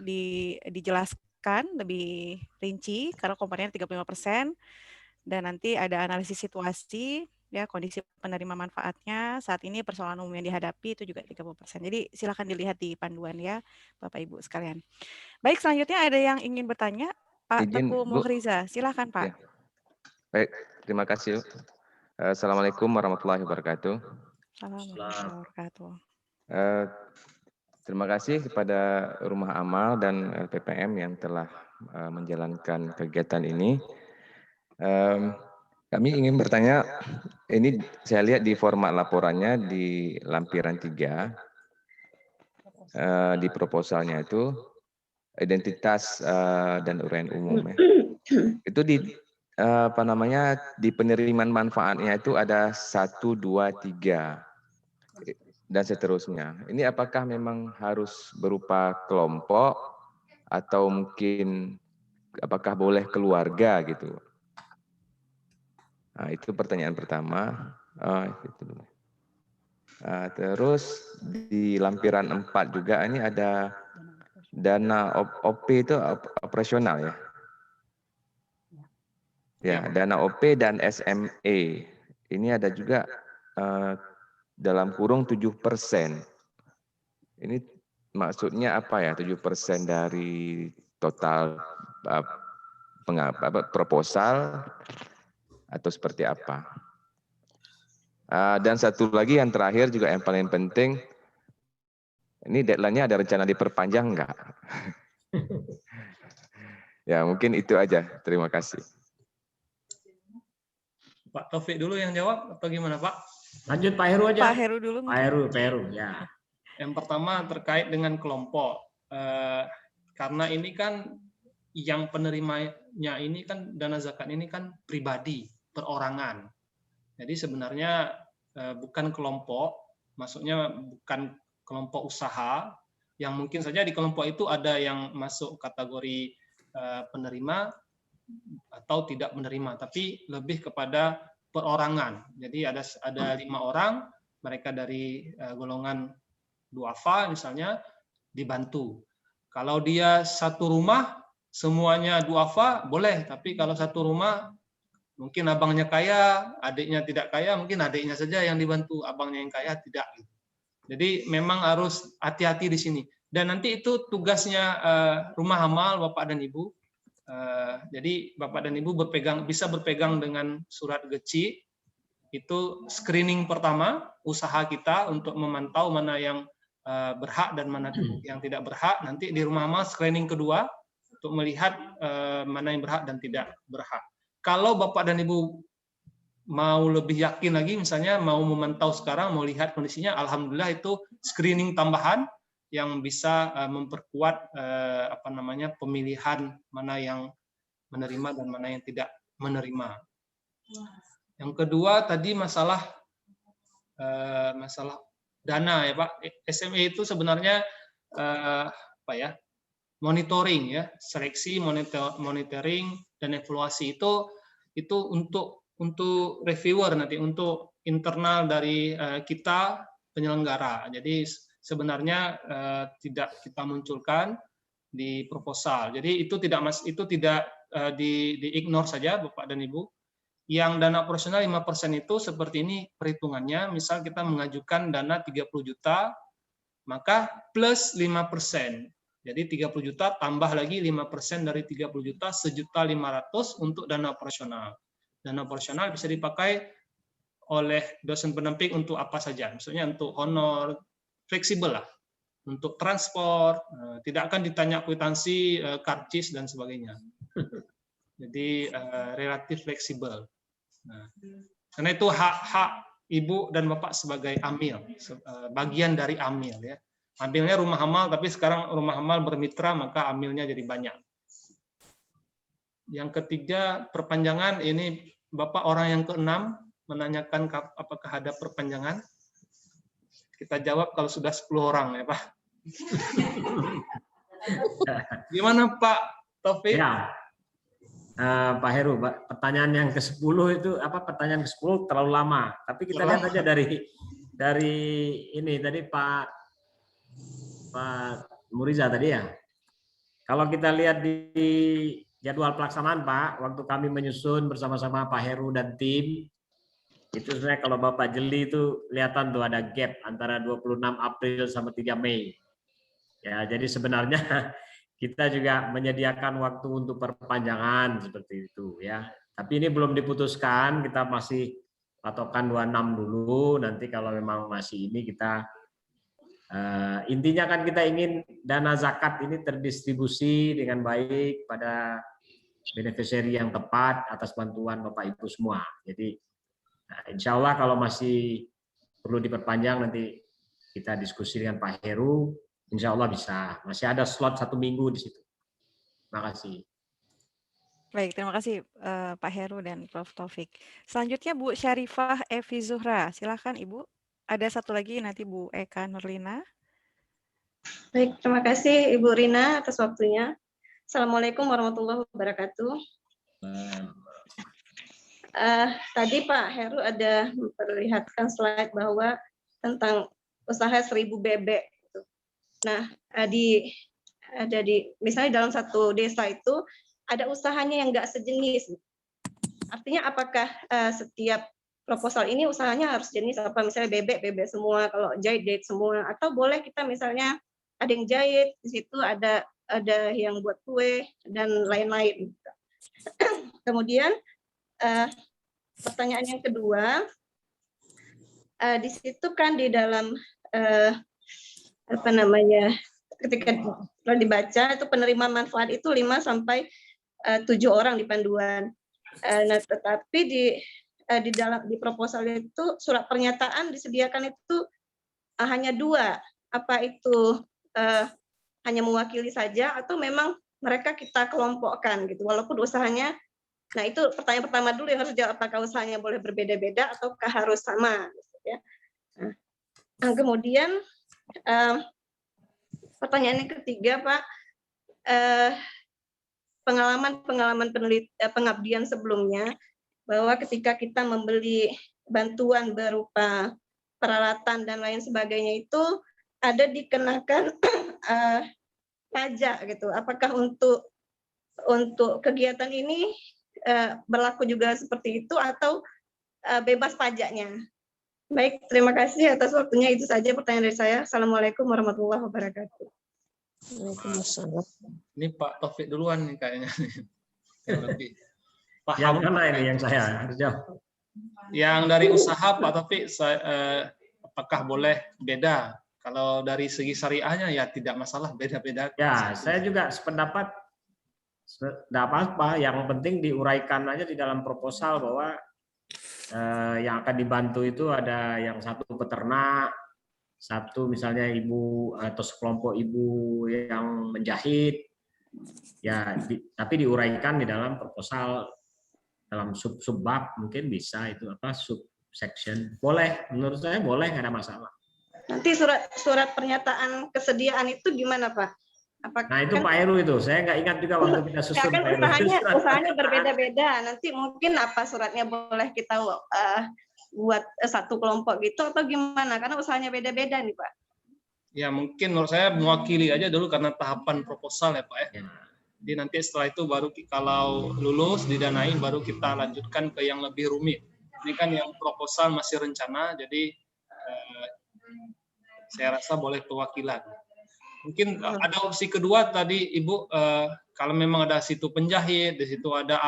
dijelaskan lebih rinci karena komponennya 35%, dan nanti ada analisis situasi ya, kondisi penerima manfaatnya saat ini, persoalan umum yang dihadapi itu juga 30%. Jadi silakan dilihat di panduan ya Bapak Ibu sekalian. Baik, selanjutnya ada yang ingin bertanya, Pak Teguh Muhriza. Silakan Pak. Ya. Baik, terima kasih. Assalamualaikum warahmatullahi wabarakatuh. Assalamualaikum warahmatullahi wabarakatuh. Terima kasih kepada Rumah Amal dan LPPM yang telah menjalankan kegiatan ini. Kami ingin bertanya, ini saya lihat di format laporannya di lampiran 3, di proposalnya itu identitas dan uraian umum ya. Itu di di penerimaan manfaatnya itu ada 1, 2, 3 dan seterusnya. Ini apakah memang harus berupa kelompok atau mungkin apakah boleh keluarga gitu? Nah, itu pertanyaan pertama. Terus di lampiran 4 juga ini ada dana OP itu operasional ya. Ya, dana OP dan SME. Ini ada juga dalam kurung 7%. Ini maksudnya apa ya, 7% dari total proposal atau seperti apa? Dan satu lagi yang terakhir juga yang paling penting, ini deadline-nya ada rencana diperpanjang enggak? Ya, mungkin itu aja. Terima kasih. Pak Taufik dulu yang jawab atau gimana Pak? Lanjut Pak Heru aja. Pak Heru dulu. Pak Heru ya. Yang pertama terkait dengan kelompok. Karena ini kan yang penerimanya ini kan dana zakat ini kan pribadi, perorangan. Jadi sebenarnya bukan kelompok, maksudnya bukan kelompok usaha, yang mungkin saja di kelompok itu ada yang masuk kategori penerima atau tidak menerima, tapi lebih kepada perorangan. Jadi ada 5 orang, mereka dari golongan duafa misalnya dibantu. Kalau dia satu rumah semuanya duafa boleh, tapi kalau satu rumah mungkin abangnya kaya, adiknya tidak kaya, mungkin adiknya saja yang dibantu, abangnya yang kaya tidak. Jadi memang harus hati-hati di sini. Dan nanti itu tugasnya rumah amal Bapak dan Ibu. Jadi Bapak dan Ibu bisa berpegang dengan surat GECI, itu screening pertama, usaha kita untuk memantau mana yang berhak dan mana yang tidak berhak. Nanti di rumah amal screening kedua untuk melihat mana yang berhak dan tidak berhak. Kalau Bapak dan Ibu mau lebih yakin lagi, misalnya mau memantau sekarang, mau lihat kondisinya, alhamdulillah itu screening tambahan yang bisa memperkuat pemilihan mana yang menerima dan mana yang tidak menerima. Yang kedua tadi masalah dana ya Pak. SME itu sebenarnya monitoring ya, seleksi, monitoring dan evaluasi itu untuk reviewer nanti, untuk internal dari kita penyelenggara. Jadi sebenarnya tidak kita munculkan di proposal. Jadi itu tidak di-ignore saja Bapak dan Ibu. Yang dana operasional 5% itu seperti ini perhitungannya. Misal kita mengajukan dana 30 juta, maka plus 5%. Jadi 30 juta tambah lagi 5% dari 30 juta, 1.500.000 untuk dana operasional. Dana operasional bisa dipakai oleh dosen pendamping untuk apa saja. Misalnya untuk honor, fleksibel lah. Untuk transport, tidak akan ditanya kwitansi, karcis, dan sebagainya. Jadi relatif fleksibel. Nah, karena itu hak Ibu dan Bapak sebagai amil, bagian dari amil ya. Amilnya rumah amal, tapi sekarang rumah amal bermitra, maka amilnya jadi banyak. Yang ketiga, perpanjangan, ini Bapak orang yang ke-6 menanyakan apakah ada perpanjangan. Kita jawab kalau sudah 10 orang ya Pak. Gimana Pak Taufik? Ya. Pak Heru, pertanyaan yang ke-10 itu pertanyaan ke-10 terlalu lama. Tapi kita lihat aja dari ini tadi Pak Muriza tadi ya. Kalau kita lihat di jadwal pelaksanaan Pak, waktu kami menyusun bersama-sama Pak Heru dan tim, itu sebenarnya kalau Bapak jeli itu kelihatan tuh ada gap antara 26 April sama 3 Mei. Ya, jadi sebenarnya kita juga menyediakan waktu untuk perpanjangan seperti itu ya. Tapi ini belum diputuskan, kita masih patokan 26 dulu. Nanti kalau memang masih ini kita intinya kan kita ingin dana zakat ini terdistribusi dengan baik pada beneficiary yang tepat atas bantuan Bapak Ibu semua. Jadi insya Allah kalau masih perlu diperpanjang nanti kita diskusi dengan Pak Heru. Insya Allah bisa. Masih ada slot 1 minggu di situ. Terima kasih. Baik, terima kasih Pak Heru dan Prof. Taufik. Selanjutnya Bu Syarifah Evi Zuhra. Silakan Ibu. Ada satu lagi nanti Bu Eka Nurlina. Baik, terima kasih Ibu Rina atas waktunya. Assalamualaikum warahmatullahi wabarakatuh. Tadi Pak Heru ada memperlihatkan slide bahwa tentang usaha 1000 bebek. Nah, misalnya dalam satu desa itu ada usahanya yang nggak sejenis. Artinya apakah setiap proposal ini usahanya harus jenis apa? Misalnya bebek semua, kalau jahit semua, atau boleh kita misalnya ada yang jahit, di situ ada yang buat kue dan lain-lain. Kemudian pertanyaan yang kedua, di situ kan di dalam ketika dibaca itu penerima manfaat itu 5 sampai 7 orang di panduan. Nah, tetapi di proposal itu surat pernyataan disediakan itu hanya 2. Apa itu hanya mewakili saja atau memang mereka kita kelompokkan gitu walaupun usahanya. Nah, itu pertanyaan pertama dulu yang harus dijawab, apakah usahanya boleh berbeda-beda ataukah harus sama gitu ya. Nah, kemudian pertanyaan yang ketiga Pak, pengalaman pengabdian sebelumnya bahwa ketika kita membeli bantuan berupa peralatan dan lain sebagainya itu ada dikenakan pajak gitu. Apakah untuk kegiatan ini berlaku juga seperti itu atau bebas pajaknya? Baik, terima kasih atas waktunya. Itu saja pertanyaan dari saya. Assalamualaikum warahmatullahi wabarakatuh. Waalaikumsalam. Ini Pak Taufik duluan nih kayaknya. Yang lebih Yang paham. mana ini yang saya harus jawab? Yang dari usaha Pak Taufik, apakah boleh beda? Kalau dari segi syariahnya ya tidak masalah, beda-beda. Ya, saya juga sependapat tidak apa-apa. Yang penting diuraikan aja di dalam proposal bahwa yang akan dibantu itu ada yang satu peternak, satu misalnya ibu atau sekelompok ibu yang menjahit. Ya, tapi diuraikan di dalam proposal dalam sub-bab mungkin bisa itu apa subsection. Boleh, menurut saya boleh, nggak ada masalah. Nanti surat pernyataan kesediaan itu gimana, Pak? Apakah Nah itu Pak Heru itu, saya nggak ingat juga waktu kita susun. kan Pak Heru. usahanya berbeda-beda. Nanti mungkin apa suratnya boleh kita buat satu kelompok gitu atau gimana? Karena usahanya beda-beda nih, Pak. Ya mungkin menurut saya mewakili aja dulu karena tahapan proposal ya Pak ya. Jadi nanti setelah itu baru kalau lulus didanai baru kita lanjutkan ke yang lebih rumit. Ini kan yang proposal masih rencana, jadi saya rasa boleh perwakilan. Mungkin ada opsi kedua tadi Ibu, kalau memang ada situ penjahit, di situ ada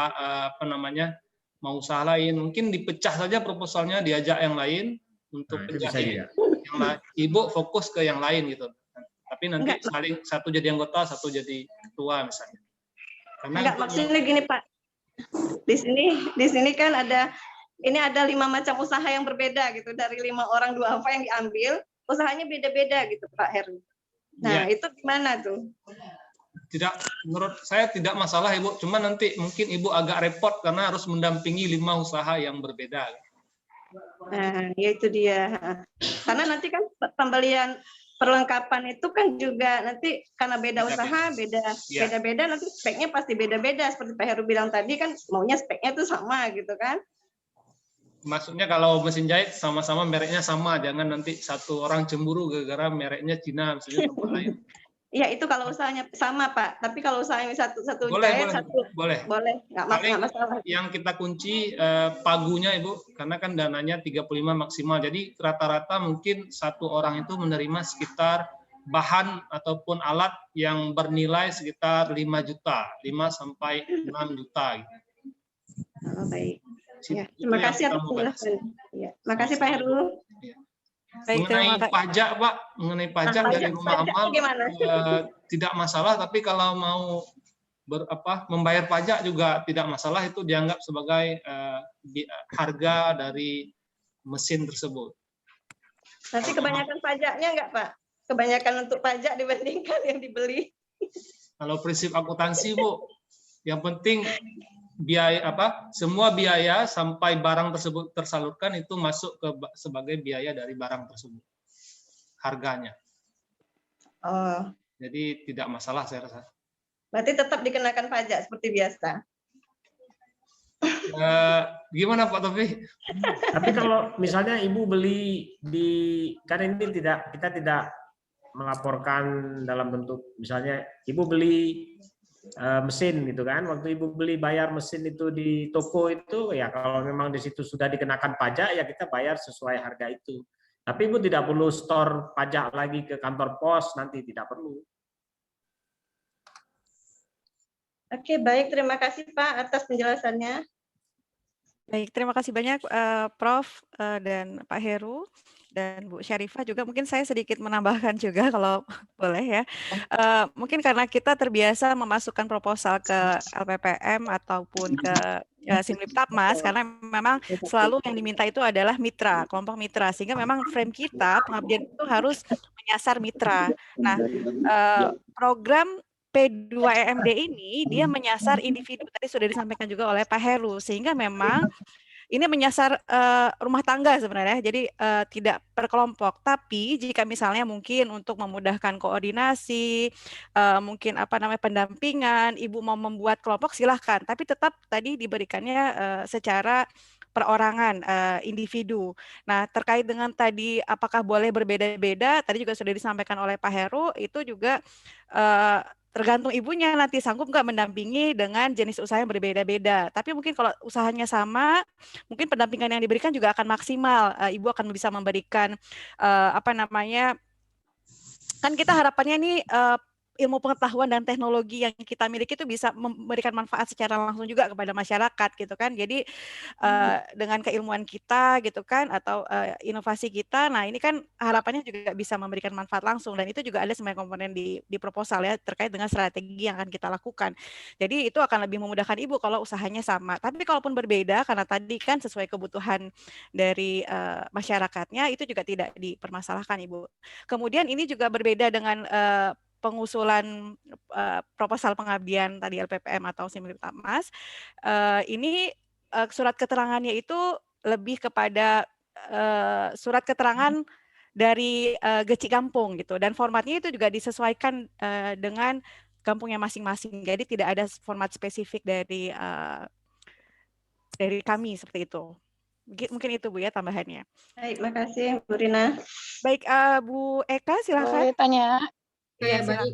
apa namanya mau usaha lain, mungkin dipecah saja proposalnya, diajak yang lain untuk penjahit. Yang Ibu fokus ke yang lain gitu. Tapi nanti saling satu jadi anggota, satu jadi ketua misalnya. Karena enggak, maksudnya gini Pak. Di sini kan ada 5 macam usaha yang berbeda gitu, dari 5 orang 2 apa yang diambil, usahanya beda-beda gitu Pak Heru. Nah, itu gimana tuh? Tidak, menurut saya tidak masalah Ibu, cuma nanti mungkin Ibu agak repot karena harus mendampingi 5 usaha yang berbeda. Nah, ya itu dia. Karena nanti kan pembelian perlengkapan itu kan juga nanti karena beda usaha, beda-beda nanti speknya pasti beda-beda. Seperti Pak Heru bilang tadi kan maunya speknya tuh sama gitu kan. Maksudnya kalau mesin jahit sama-sama mereknya sama, jangan nanti satu orang cemburu gara-gara mereknya Cina misalnya tempat lain. Iya itu kalau usahanya sama Pak, tapi kalau usahanya satu boleh, jahit boleh. nggak masalah. Yang kita kunci pagunya Ibu, karena kan dananya 35 maksimal, jadi rata-rata mungkin satu orang itu menerima sekitar bahan ataupun alat yang bernilai sekitar 5 juta, 5 sampai 6 juta. Gitu. Oh, baik. Ya, terima kasih atas penjelasan. Ya, makasih Pak Heru. Ya. Mengenai pajak Pak, mengenai pajak dari rumah amal tidak masalah, tapi kalau mau membayar pajak juga tidak masalah, itu dianggap sebagai harga dari mesin tersebut. Nanti kebanyakan pajaknya enggak Pak? Kebanyakan untuk pajak dibandingkan yang dibeli. Kalau prinsip akuntansi Bu, yang penting biaya semua biaya sampai barang tersebut tersalurkan itu masuk sebagai biaya dari barang tersebut, harganya. Oh. Jadi tidak masalah saya rasa. Berarti tetap dikenakan pajak seperti biasa. Gimana Pak Taufik? Tapi kalau misalnya Ibu beli karena ini kita tidak melaporkan dalam bentuk misalnya Ibu beli mesin gitu kan, waktu Ibu beli bayar mesin itu di toko itu ya kalau memang di situ sudah dikenakan pajak ya kita bayar sesuai harga itu. Tapi Ibu tidak perlu store pajak lagi ke kantor pos, nanti tidak perlu. Oke, baik, terima kasih Pak atas penjelasannya. Baik, terima kasih banyak Prof dan Pak Heru dan Bu Syarifah juga. Mungkin saya sedikit menambahkan juga kalau boleh ya. Mungkin karena kita terbiasa memasukkan proposal ke LPPM ataupun ke Simliptapmas, karena memang selalu yang diminta itu adalah mitra, kelompok mitra, sehingga memang frame kita pengabdian itu harus menyasar mitra. Nah, program P2EMD ini dia menyasar individu, tadi sudah disampaikan juga oleh Pak Heru, sehingga memang ini menyasar rumah tangga sebenarnya, jadi tidak per kelompok. Tapi jika misalnya mungkin untuk memudahkan koordinasi, mungkin pendampingan, Ibu mau membuat kelompok silahkan, tapi tetap tadi diberikannya secara perorangan individu. Nah, terkait dengan tadi apakah boleh berbeda-beda, tadi juga sudah disampaikan oleh Pak Heru, itu juga tergantung ibunya nanti sanggup nggak mendampingi dengan jenis usaha yang berbeda-beda. Tapi mungkin kalau usahanya sama, mungkin pendampingan yang diberikan juga akan maksimal. Ibu akan bisa memberikan kan kita harapannya nih ilmu pengetahuan dan teknologi yang kita miliki itu bisa memberikan manfaat secara langsung juga kepada masyarakat gitu kan. Jadi dengan keilmuan kita gitu kan atau inovasi kita, nah ini kan harapannya juga bisa memberikan manfaat langsung dan itu juga ada sebenarnya komponen di proposal ya terkait dengan strategi yang akan kita lakukan. Jadi itu akan lebih memudahkan Ibu kalau usahanya sama. Tapi kalaupun berbeda karena tadi kan sesuai kebutuhan dari masyarakatnya itu juga tidak dipermasalahkan Ibu. Kemudian ini juga berbeda dengan pengusulan proposal pengabdian tadi LPPM atau Simultamas, ini surat keterangannya itu lebih kepada surat keterangan dari Geci Kampung gitu dan formatnya itu juga disesuaikan dengan kampungnya masing-masing. Jadi tidak ada format spesifik dari kami seperti itu. Mungkin itu Bu ya tambahannya. Baik, makasih Bu Rina. Baik, Bu Eka silakan. Boleh tanya? Ya, baik.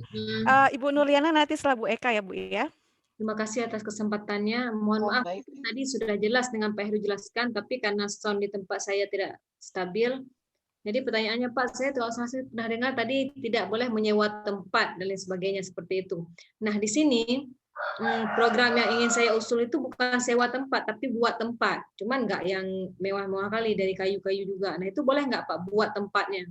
Ibu Nurliana nanti setelah Bu Eka ya Bu ya. Terima kasih atas kesempatannya. Mohon maaf baik. tadi sudah jelas dengan Pak Heru jelaskan, tapi karena sound di tempat saya tidak stabil. Jadi pertanyaannya Pak, saya sudah dengar tadi tidak boleh menyewa tempat dan lain sebagainya seperti itu. Nah di sini program yang ingin saya usul itu bukan sewa tempat, tapi buat tempat. Cuman nggak yang mewah-mewah kali dari kayu-kayu juga. Nah itu boleh nggak Pak buat tempatnya?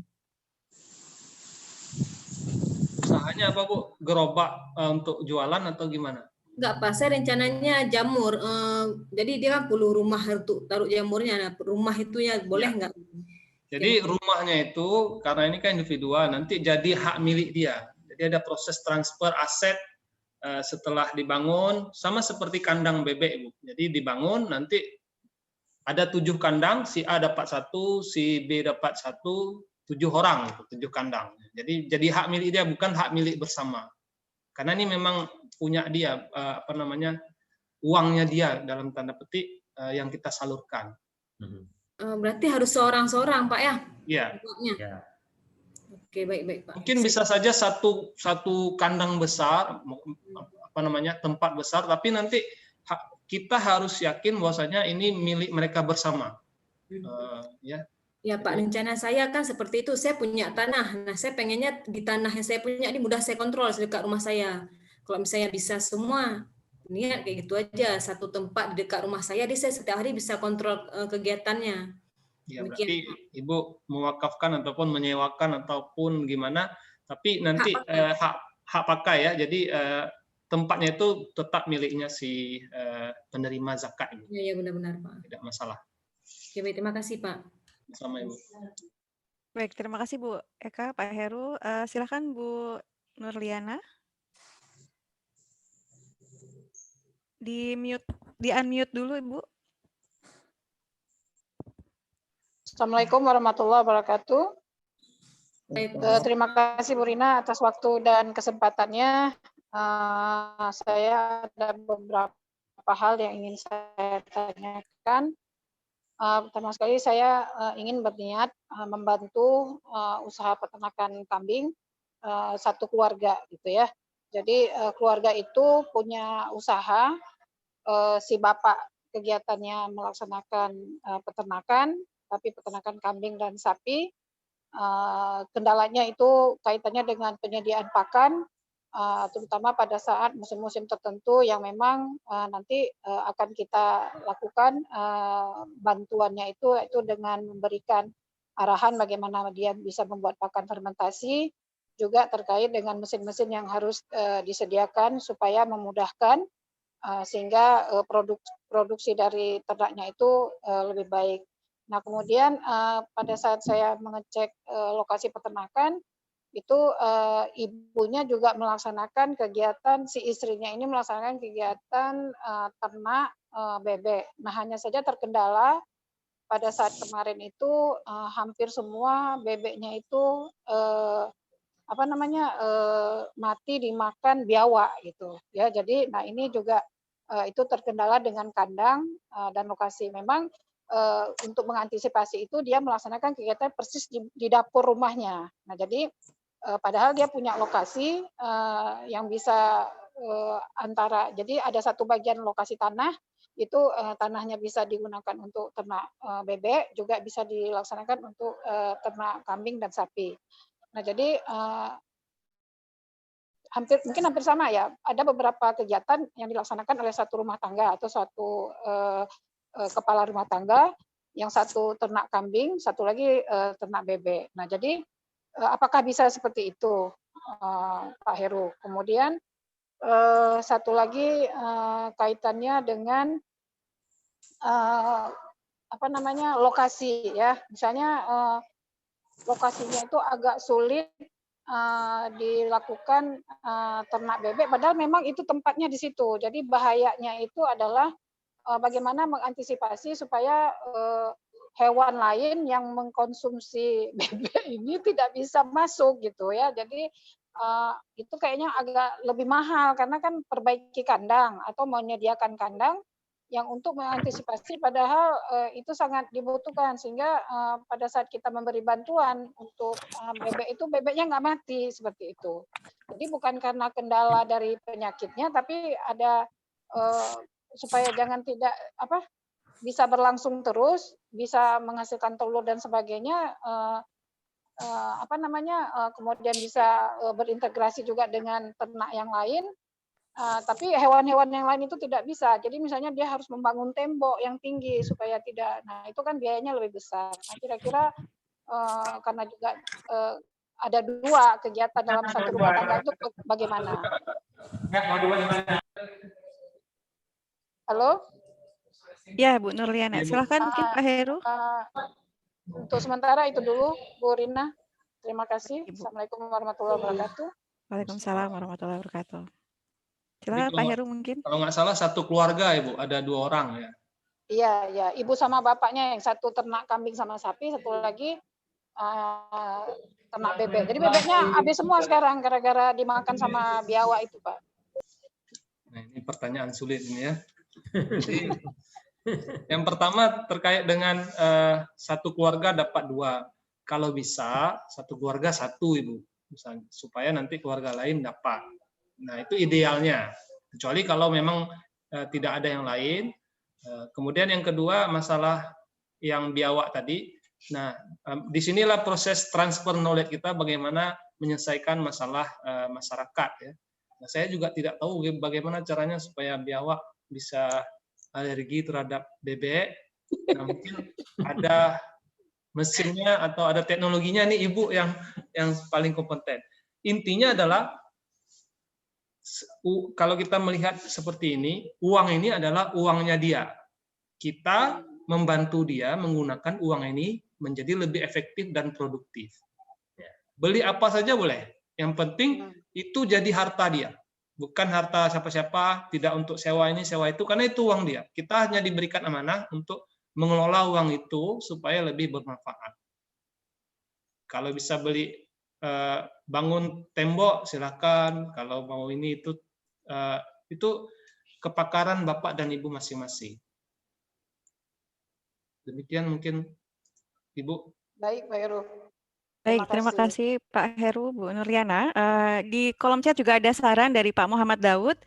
Usahanya apa Bu? Gerobak untuk jualan atau gimana? Enggak Pak, saya rencananya jamur. Jadi dia kan perlu rumah untuk taruh jamurnya. Nah, rumah itunya boleh nggak? Jadi rumahnya itu karena ini kan individual, nanti jadi hak milik dia. Jadi ada proses transfer aset setelah dibangun, sama seperti kandang bebek Bu. Jadi dibangun nanti ada 7 kandang, si A dapat 1, si B dapat 1, 7 orang, 7 kandang. Jadi hak milik dia, bukan hak milik bersama. Karena ini memang punya dia, uangnya dia dalam tanda petik yang kita salurkan. Berarti harus seorang-seorang Pak ya? Iya. Ya. Oke, baik Pak. Mungkin bisa saja satu kandang besar, tempat besar, tapi nanti kita harus yakin bahwasanya ini milik mereka bersama. Ya Pak, rencana saya kan seperti itu. Saya punya tanah. Nah, saya pengennya di tanah yang saya punya ini mudah saya kontrol dekat rumah saya. Kalau misalnya bisa semua, niat kayak gitu aja. Satu tempat di dekat rumah saya, saya setiap hari bisa kontrol kegiatannya. Ya, berarti Ibu mewakafkan ataupun menyewakan ataupun gimana, tapi nanti hak pakai ya. Jadi tempatnya itu tetap miliknya si penerima zakat ini. Iya, benar-benar Pak. Tidak masalah. Oke, baik, terima kasih Pak. Sama Ibu. Baik, terima kasih Bu Eka, Pak Heru. Silakan Bu Nurliana. Di-unmute dulu Ibu. Assalamualaikum warahmatullahi wabarakatuh. Terima kasih Bu Rina atas waktu dan kesempatannya. Saya ada beberapa hal yang ingin saya tanyakan. Pertama sekali saya ingin berniat membantu usaha peternakan kambing satu keluarga gitu ya. Jadi keluarga itu punya usaha, si bapak kegiatannya melaksanakan peternakan, tapi peternakan kambing dan sapi. Kendalanya itu kaitannya dengan penyediaan pakan, terutama pada saat musim-musim tertentu yang memang nanti akan kita lakukan bantuannya itu dengan memberikan arahan bagaimana dia bisa membuat pakan fermentasi, juga terkait dengan mesin-mesin yang harus disediakan supaya memudahkan sehingga produksi dari ternaknya itu lebih baik. Nah, kemudian pada saat saya mengecek lokasi peternakan, itu ibunya juga melaksanakan kegiatan, si istrinya ini melaksanakan kegiatan ternak bebek. Nah, hanya saja terkendala pada saat kemarin itu hampir semua bebeknya itu mati dimakan biawak gitu ya. Jadi nah ini juga itu terkendala dengan kandang dan lokasi. Memang untuk mengantisipasi itu dia melaksanakan kegiatan persis di dapur rumahnya. Nah, jadi padahal dia punya lokasi yang bisa jadi ada satu bagian lokasi tanah itu tanahnya bisa digunakan untuk ternak bebek, juga bisa dilaksanakan untuk ternak kambing dan sapi. Nah, jadi mungkin hampir sama ya. Ada beberapa kegiatan yang dilaksanakan oleh satu rumah tangga atau satu kepala rumah tangga, yang satu ternak kambing, satu lagi ternak bebek. Nah, jadi apakah bisa seperti itu, Pak Heru? Kemudian satu lagi kaitannya dengan lokasi ya. Misalnya lokasinya itu agak sulit dilakukan ternak bebek, padahal memang itu tempatnya di situ. Jadi bahayanya itu adalah bagaimana mengantisipasi supaya hewan lain yang mengkonsumsi bebek ini tidak bisa masuk gitu ya. Jadi itu kayaknya agak lebih mahal karena kan perbaiki kandang atau menyediakan kandang yang untuk mengantisipasi, padahal itu sangat dibutuhkan, sehingga pada saat kita memberi bantuan untuk bebek itu, bebeknya nggak mati seperti itu. Jadi bukan karena kendala dari penyakitnya, tapi ada supaya jangan bisa berlangsung terus, bisa menghasilkan telur dan sebagainya, kemudian bisa berintegrasi juga dengan ternak yang lain. Tapi hewan-hewan yang lain itu tidak bisa. Jadi misalnya dia harus membangun tembok yang tinggi supaya tidak. Nah, itu kan biayanya lebih besar. Nah, kira-kira karena juga ada 2 kegiatan dalam satu rumah tangga itu bagaimana? Halo? Ya, Bu Nurliana. Silakan mungkin Pak Heru. Untuk sementara itu dulu, Bu Rina. Terima kasih. Assalamualaikum warahmatullahi wabarakatuh. Waalaikumsalam warahmatullahi wabarakatuh. Silakan Pak Heru mungkin. Kalau nggak salah satu keluarga Ibu, ada 2 orang ya. Iya, ibu sama bapaknya, yang satu ternak kambing sama sapi, satu lagi ternak bebek. Jadi bebeknya habis semua sekarang gara-gara dimakan sama biawak itu, Pak. Nah, ini pertanyaan sulit ini ya. Jadi, yang pertama terkait dengan satu keluarga dapat 2. Kalau bisa satu keluarga 1 Ibu, misalnya, supaya nanti keluarga lain dapat. Nah, itu idealnya. Kecuali kalau memang tidak ada yang lain. Kemudian yang kedua, masalah yang biawak tadi. Nah, disinilah proses transfer knowledge kita bagaimana menyelesaikan masalah masyarakat. Ya. Nah, saya juga tidak tahu bagaimana caranya supaya biawak bisa alergi terhadap bebek. Nah, mungkin ada mesinnya atau ada teknologinya nih Ibu yang paling kompeten. Intinya adalah kalau kita melihat seperti ini, uang ini adalah uangnya dia. Kita membantu dia menggunakan uang ini menjadi lebih efektif dan produktif. Beli apa saja boleh. Yang penting itu jadi harta dia. Bukan harta siapa-siapa, tidak untuk sewa ini, sewa itu, karena itu uang dia. Kita hanya diberikan amanah untuk mengelola uang itu supaya lebih bermanfaat. Kalau bisa beli bangun tembok silakan, kalau mau ini itu kepakaran Bapak dan Ibu masing-masing. Demikian mungkin Ibu. Baik, Pak Heru. Baik, terima kasih Pak Heru, Bu Nurliana. Di kolom chat juga ada saran dari Pak Muhammad Daud.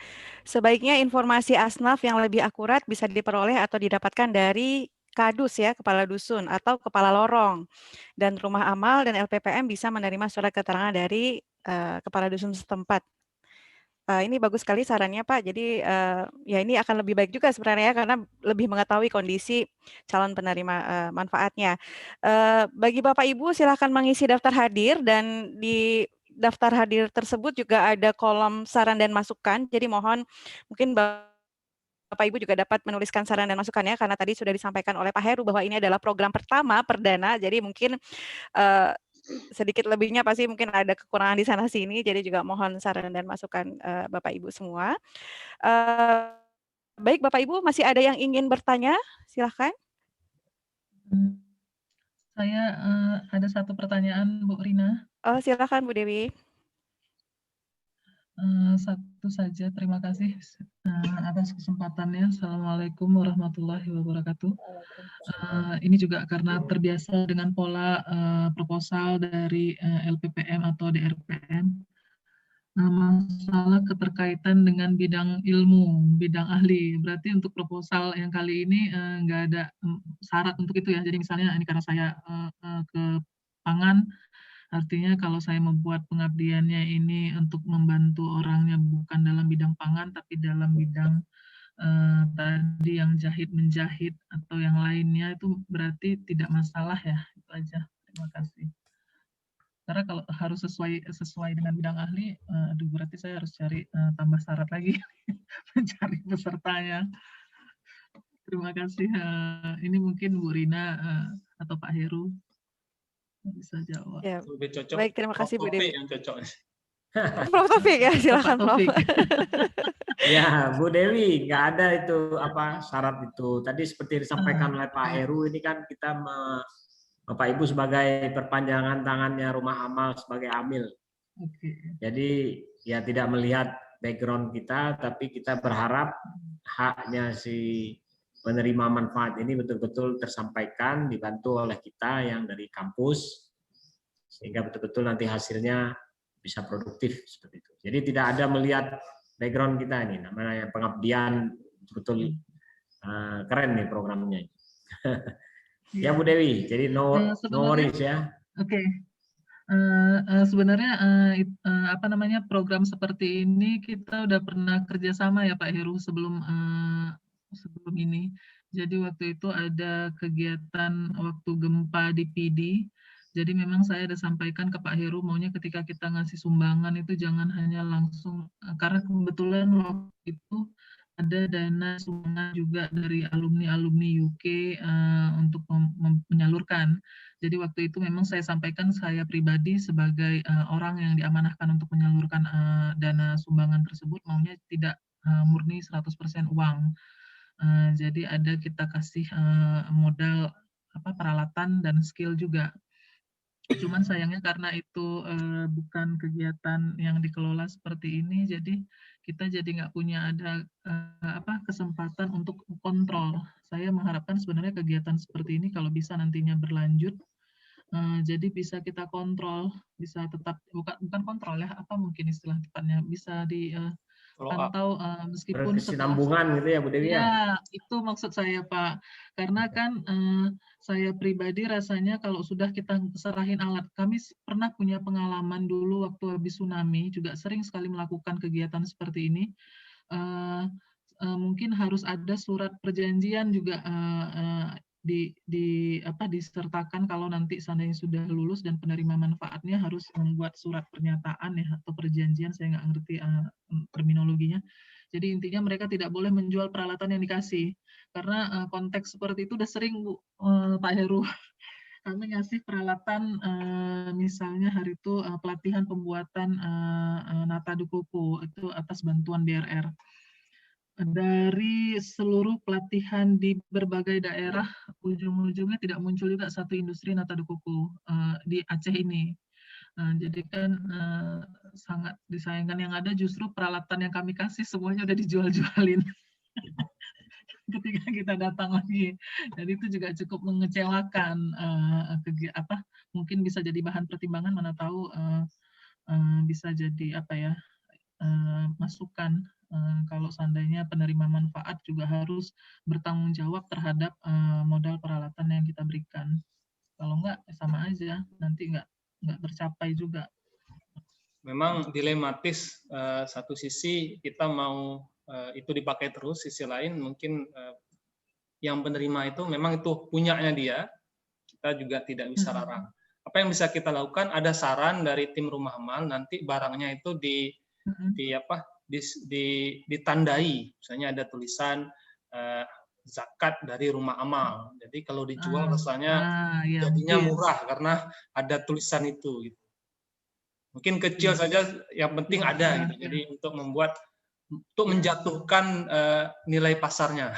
Sebaiknya informasi asnaf yang lebih akurat bisa diperoleh atau didapatkan dari Kadus ya, kepala dusun atau kepala lorong, dan rumah amal dan LPPM bisa menerima surat keterangan dari kepala dusun setempat. Ini bagus sekali sarannya Pak. Jadi ya ini akan lebih baik juga sebenarnya karena lebih mengetahui kondisi calon penerima manfaatnya. Bagi Bapak Ibu silakan mengisi daftar hadir, dan di daftar hadir tersebut juga ada kolom saran dan masukan. Jadi mohon mungkin Bapak Ibu juga dapat menuliskan saran dan masukannya, karena tadi sudah disampaikan oleh Pak Heru bahwa ini adalah program pertama perdana, jadi mungkin sedikit lebihnya pasti mungkin ada kekurangan di sana sini, jadi juga mohon saran dan masukan Bapak Ibu semua. Baik Bapak Ibu, masih ada yang ingin bertanya? Silahkan. Saya ada satu pertanyaan Bu Rina. Oh, silahkan Bu Dewi. Satu saja, terima kasih atas kesempatannya. Assalamualaikum warahmatullahi wabarakatuh. Ini juga karena terbiasa dengan pola proposal dari LPPM atau DRPM. Masalah keterkaitan dengan bidang ilmu, bidang ahli. Berarti untuk proposal yang kali ini nggak ada syarat untuk itu ya. Jadi misalnya ini karena saya ke pangan, Artinya kalau saya membuat pengabdiannya ini untuk membantu orangnya bukan dalam bidang pangan, tapi dalam bidang tadi yang jahit menjahit atau yang lainnya, itu berarti tidak masalah ya. Itu aja. Terima kasih. Karena kalau harus sesuai dengan bidang ahli, aduh berarti saya harus cari tambah syarat lagi mencari pesertanya. Terima kasih. Ini mungkin Bu Rina atau Pak Heru bisa jawab. Ya, Lebih cocok baik, terima kasih Bu Prof. Taufik Dewi. yang cocok. Prof Taufik ya, silakan Prof. Ya, Bu Dewi, nggak ada itu apa syarat itu. Tadi seperti disampaikan oleh Pak Heru, ini kan kita Bapak Ibu sebagai perpanjangan tangannya rumah amal sebagai amil. Jadi ya tidak melihat background kita, tapi kita berharap haknya si penerima manfaat ini betul-betul tersampaikan, dibantu oleh kita yang dari kampus, sehingga betul-betul nanti hasilnya bisa produktif seperti itu. Jadi tidak ada melihat background kita ini, namanya pengabdian, betul keren nih programnya. Ya Bu Dewi, jadi no worries ya. Oke. Sebenarnya apa namanya, program seperti ini kita udah pernah kerjasama ya Pak Heru sebelum ini. Jadi waktu itu ada kegiatan waktu gempa di PD. Jadi memang saya ada sampaikan ke Pak Heru, maunya ketika kita ngasih sumbangan itu jangan hanya langsung, karena kebetulan waktu itu ada dana sumbangan juga dari alumni UK untuk menyalurkan. Jadi waktu itu memang saya sampaikan saya pribadi sebagai orang yang diamanahkan untuk menyalurkan dana sumbangan tersebut, maunya tidak murni 100% uang. Jadi ada kita kasih modal peralatan dan skill juga. Cuman sayangnya karena itu bukan kegiatan yang dikelola seperti ini, jadi kita jadi nggak punya ada kesempatan untuk kontrol. Saya mengharapkan sebenarnya kegiatan seperti ini kalau bisa nantinya berlanjut, jadi bisa kita kontrol, bisa tetap bukan kontrol ya, apa mungkin istilah tepatnya, bisa dipantau meskipun berkesinambungan gitu ya Bu Dewi ya. Ya, itu maksud saya Pak. Karena kan saya pribadi rasanya kalau sudah kita serahin alat, kami pernah punya pengalaman dulu waktu habis tsunami, juga sering sekali melakukan kegiatan seperti ini. Mungkin harus ada surat perjanjian juga disertakan kalau nanti seandainya sudah lulus dan penerima manfaatnya harus membuat surat pernyataan ya atau perjanjian, saya nggak ngerti terminologinya. Jadi intinya mereka tidak boleh menjual peralatan yang dikasih, karena konteks seperti itu udah sering Bu, Pak Heru. Kami ngasih peralatan, misalnya hari itu pelatihan pembuatan nata de coco itu atas bantuan BRR. Dari seluruh pelatihan di berbagai daerah, ujung-ujungnya tidak muncul juga satu industri nata de coco di Aceh ini. Jadi kan sangat disayangkan, yang ada justru peralatan yang kami kasih semuanya udah dijual-jualin ketika kita datang lagi. Jadi itu juga cukup mengecewakan. Mungkin bisa jadi bahan pertimbangan, mana tahu bisa jadi masukan kalau seandainya penerima manfaat juga harus bertanggung jawab terhadap modal peralatan yang kita berikan. Kalau enggak sama aja, nanti nggak tercapai juga. Memang dilematis, satu sisi kita mau itu dipakai terus, sisi lain mungkin yang penerima itu memang itu punyanya dia, kita juga tidak bisa larang. Apa yang bisa kita lakukan, ada saran dari tim rumah amal, nanti barangnya itu ditandai, misalnya ada tulisan zakat dari rumah amal. Jadi kalau dijual rasanya jadinya murah karena ada tulisan itu. Gitu. Mungkin kecil saja, yang penting ada. Gitu. Jadi untuk menjatuhkan nilai pasarnya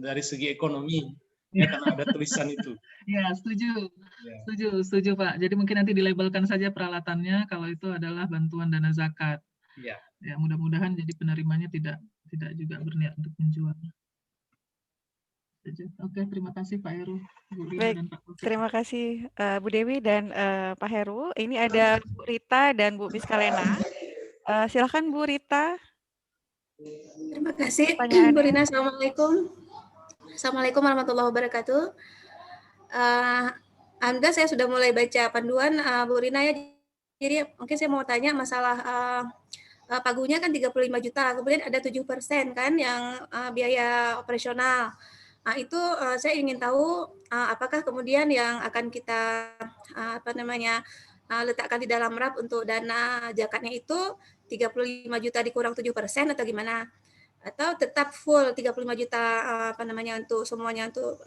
dari segi ekonomi, ya, karena ada tulisan itu. Ya, setuju Pak. Jadi mungkin nanti dilabelkan saja peralatannya kalau itu adalah bantuan dana zakat. Ya. Ya, mudah-mudahan jadi penerimanya tidak juga berniat untuk menjual. Oke, terima kasih Pak Heru, Bu Rina, Baik, dan Pak Taufik. terima kasih Bu Dewi dan Pak Heru. Ini ada Bu Rita dan Bu Miskalena. Silakan Bu Rita. Terima kasih Bu Rina. Assalamualaikum. Assalamualaikum warahmatullahi wabarakatuh. Anda saya sudah mulai baca panduan Bu Rina ya. Jadi mungkin saya mau tanya masalah pagunya kan 35 juta, kemudian ada 7% kan yang biaya operasional. Nah, itu saya ingin tahu apakah kemudian yang akan kita letakkan di dalam RAP untuk dana zakatnya itu 35 juta dikurang 7% atau gimana? Atau tetap full 35 juta untuk semuanya untuk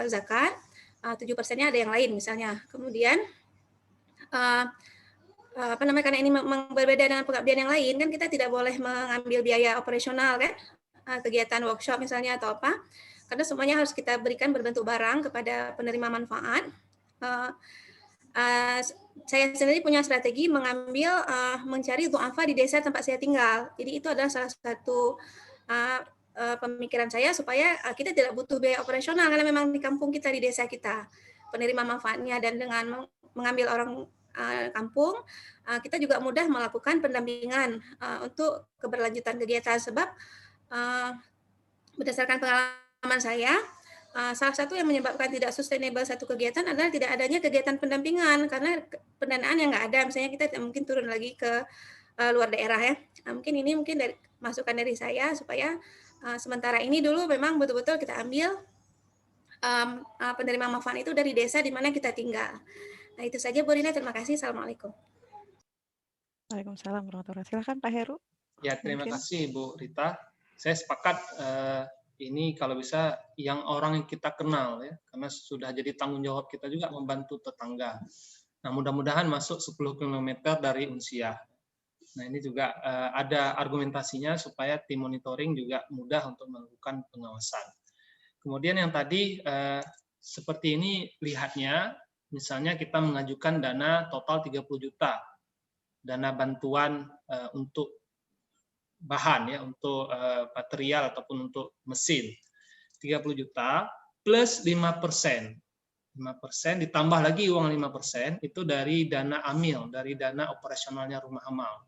zakat, 7%-nya ada yang lain misalnya. Kemudian karena ini berbeda dengan pengabdian yang lain kan kita tidak boleh mengambil biaya operasional kan, kegiatan workshop misalnya atau apa, karena semuanya harus kita berikan berbentuk barang kepada penerima manfaat. Saya sendiri punya strategi mengambil mencari du'afa di desa tempat saya tinggal. Jadi itu adalah salah satu pemikiran saya supaya kita tidak butuh biaya operasional karena memang di kampung kita, di desa kita penerima manfaatnya, dan dengan mengambil orang kampung kita juga mudah melakukan pendampingan untuk keberlanjutan kegiatan, sebab berdasarkan pengalaman saya salah satu yang menyebabkan tidak sustainable satu kegiatan adalah tidak adanya kegiatan pendampingan karena pendanaan yang nggak ada. Misalnya kita mungkin turun lagi ke luar daerah ya. Mungkin dari masukan dari saya supaya sementara ini dulu memang betul-betul kita ambil penerima manfaat itu dari desa di mana kita tinggal. Nah itu saja Bu Rina, terima kasih. Assalamualaikum. Waalaikumsalam warahmatullahi wabarakatuh. Silakan Pak Heru. Ya, terima kasih Bu Rita. Saya sepakat ini kalau bisa yang orang yang kita kenal ya, karena sudah jadi tanggung jawab kita juga membantu tetangga. Nah, mudah-mudahan masuk 10 km dari Unsiah. Nah, ini juga ada argumentasinya supaya tim monitoring juga mudah untuk melakukan pengawasan. Kemudian yang tadi seperti ini lihatnya, misalnya kita mengajukan dana total 30 juta, dana bantuan untuk bahan ya, untuk material ataupun untuk mesin 30 juta plus 5%. 5% ditambah lagi uang 5% itu dari dana amil, dari dana operasionalnya rumah amal.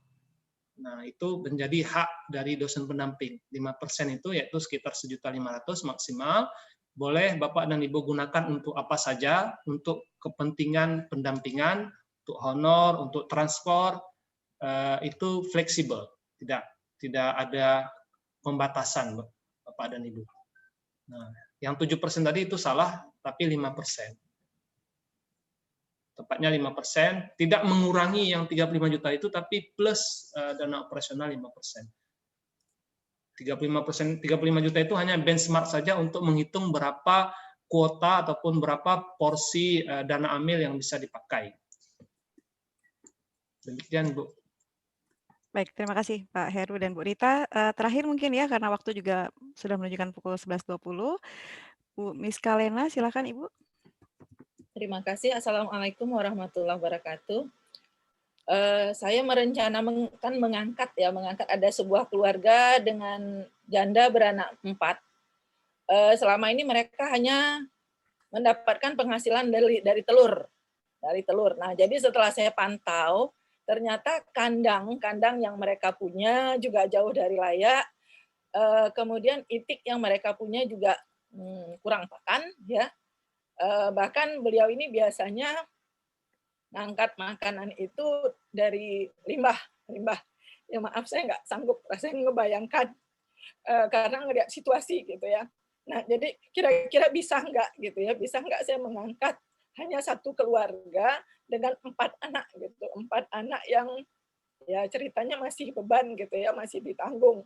Nah, itu menjadi hak dari dosen pendamping. 5% itu yaitu sekitar 1.500.000 maksimal. Boleh Bapak dan Ibu gunakan untuk apa saja, untuk kepentingan pendampingan, untuk honor, untuk transport, itu fleksibel. Tidak ada pembatasan, Bapak dan Ibu. Nah, yang 7% tadi itu salah, tapi 5%. Tepatnya 5%, tidak mengurangi yang 35 juta itu, tapi plus dana operasional 5%. 35% 35 juta itu hanya benchmark saja untuk menghitung berapa kuota ataupun berapa porsi dana amil yang bisa dipakai. Demikian, Bu. Baik, terima kasih Pak Heru dan Bu Rita. Terakhir mungkin ya, karena waktu juga sudah menunjukkan pukul 11.20. Bu Miska Lena, silakan Ibu. Terima kasih. Assalamualaikum warahmatullahi wabarakatuh. Saya mengangkat ada sebuah keluarga dengan janda beranak 4. Selama ini mereka hanya mendapatkan penghasilan dari telur. Nah, jadi setelah saya pantau, ternyata kandang yang mereka punya juga jauh dari layak. Kemudian itik yang mereka punya juga kurang pakan, ya. Bahkan beliau ini biasanya ngangkat makanan itu dari limbah. Ya maaf, saya nggak sanggup rasanya ngebayangkan karena ngelihat situasi gitu ya. Nah, jadi kira-kira bisa nggak saya mengangkat hanya satu keluarga dengan 4 anak gitu, 4 anak yang ya ceritanya masih beban gitu ya, masih ditanggung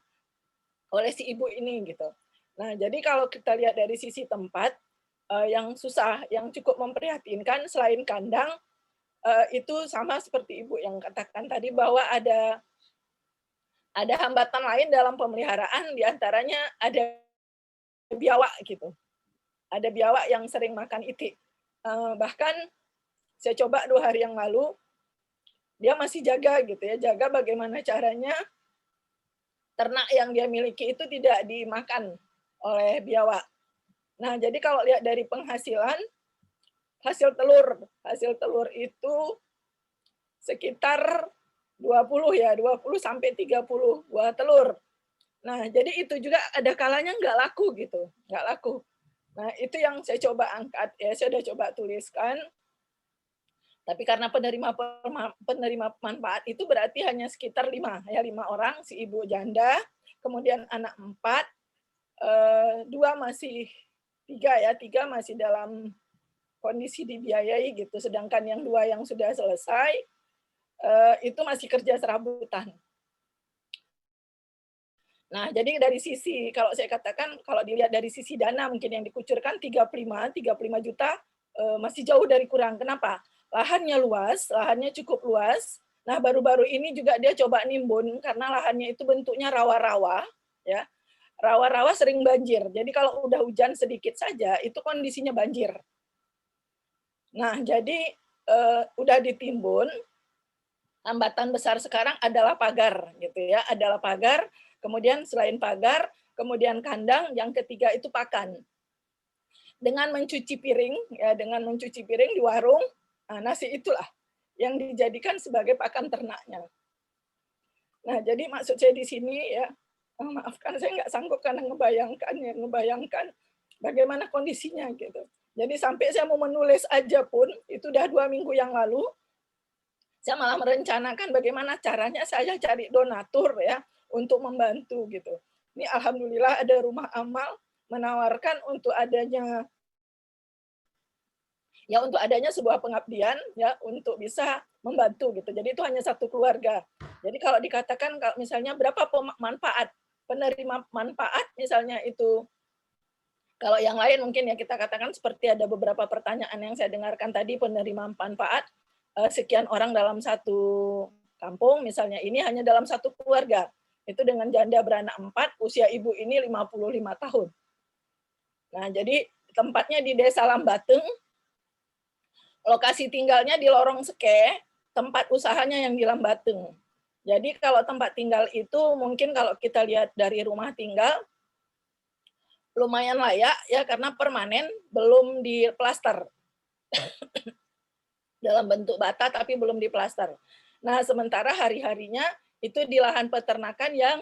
oleh si ibu ini gitu. Nah, jadi kalau kita lihat dari sisi tempat yang susah, yang cukup memprihatinkan selain kandang, itu sama seperti Ibu yang katakan tadi bahwa ada hambatan lain dalam pemeliharaan, diantaranya ada biawak gitu. Ada biawak yang sering makan itik. Bahkan saya coba 2 hari yang lalu, dia masih jaga gitu ya, jaga bagaimana caranya ternak yang dia miliki itu tidak dimakan oleh biawak. Nah, jadi kalau lihat dari penghasilan, hasil telur itu sekitar 20 sampai 30 buah telur. Nah, jadi itu juga ada kalanya nggak laku gitu, nggak laku. Nah, itu yang saya coba angkat ya, saya sudah coba tuliskan Tapi karena penerima manfaat itu berarti hanya sekitar 5 orang, si ibu janda, kemudian anak 4, 2 masih 3 masih dalam kondisi dibiayai gitu, sedangkan yang 2 yang sudah selesai itu masih kerja serabutan. Nah, jadi dari sisi, kalau saya katakan, kalau dilihat dari sisi dana mungkin yang dikucurkan 35 juta masih jauh dari kurang. Kenapa? Lahannya luas, lahannya cukup luas. Nah, baru-baru ini juga dia coba nimbun karena lahannya itu bentuknya rawa-rawa, ya. Rawa-rawa sering banjir. Jadi kalau udah hujan sedikit saja itu kondisinya banjir. Nah, jadi udah ditimbun. Hambatan besar sekarang adalah pagar, gitu ya. Adalah pagar. Kemudian selain pagar, kemudian kandang. Yang ketiga itu pakan. Dengan mencuci piring, ya, dengan mencuci piring di warung. Nah, nasi itulah yang dijadikan sebagai pakan ternaknya. Nah, jadi maksud saya di sini ya, maafkan saya nggak sanggup karena ngebayangkan bagaimana kondisinya gitu. Jadi sampai saya mau menulis aja pun itu udah 2 minggu yang lalu, saya malah merencanakan bagaimana caranya saya cari donatur ya untuk membantu gitu. Ini alhamdulillah ada rumah amal menawarkan untuk adanya sebuah pengabdian ya untuk bisa membantu gitu. Jadi itu hanya satu keluarga. Jadi kalau dikatakan kalau misalnya berapa penerima manfaat misalnya itu, kalau yang lain mungkin ya kita katakan seperti ada beberapa pertanyaan yang saya dengarkan tadi, penerima manfaat sekian orang dalam satu kampung misalnya, ini hanya dalam satu keluarga. Itu dengan janda beranak 4, usia ibu ini 55 tahun. Nah, jadi tempatnya di Desa Lambateng. Lokasi tinggalnya di Lorong Seke, tempat usahanya yang di Lambateng. Jadi kalau tempat tinggal itu mungkin kalau kita lihat dari rumah tinggal, lumayan layak ya karena permanen, belum diplaster. Dalam bentuk bata tapi belum diplaster. Nah sementara hari-harinya itu di lahan peternakan yang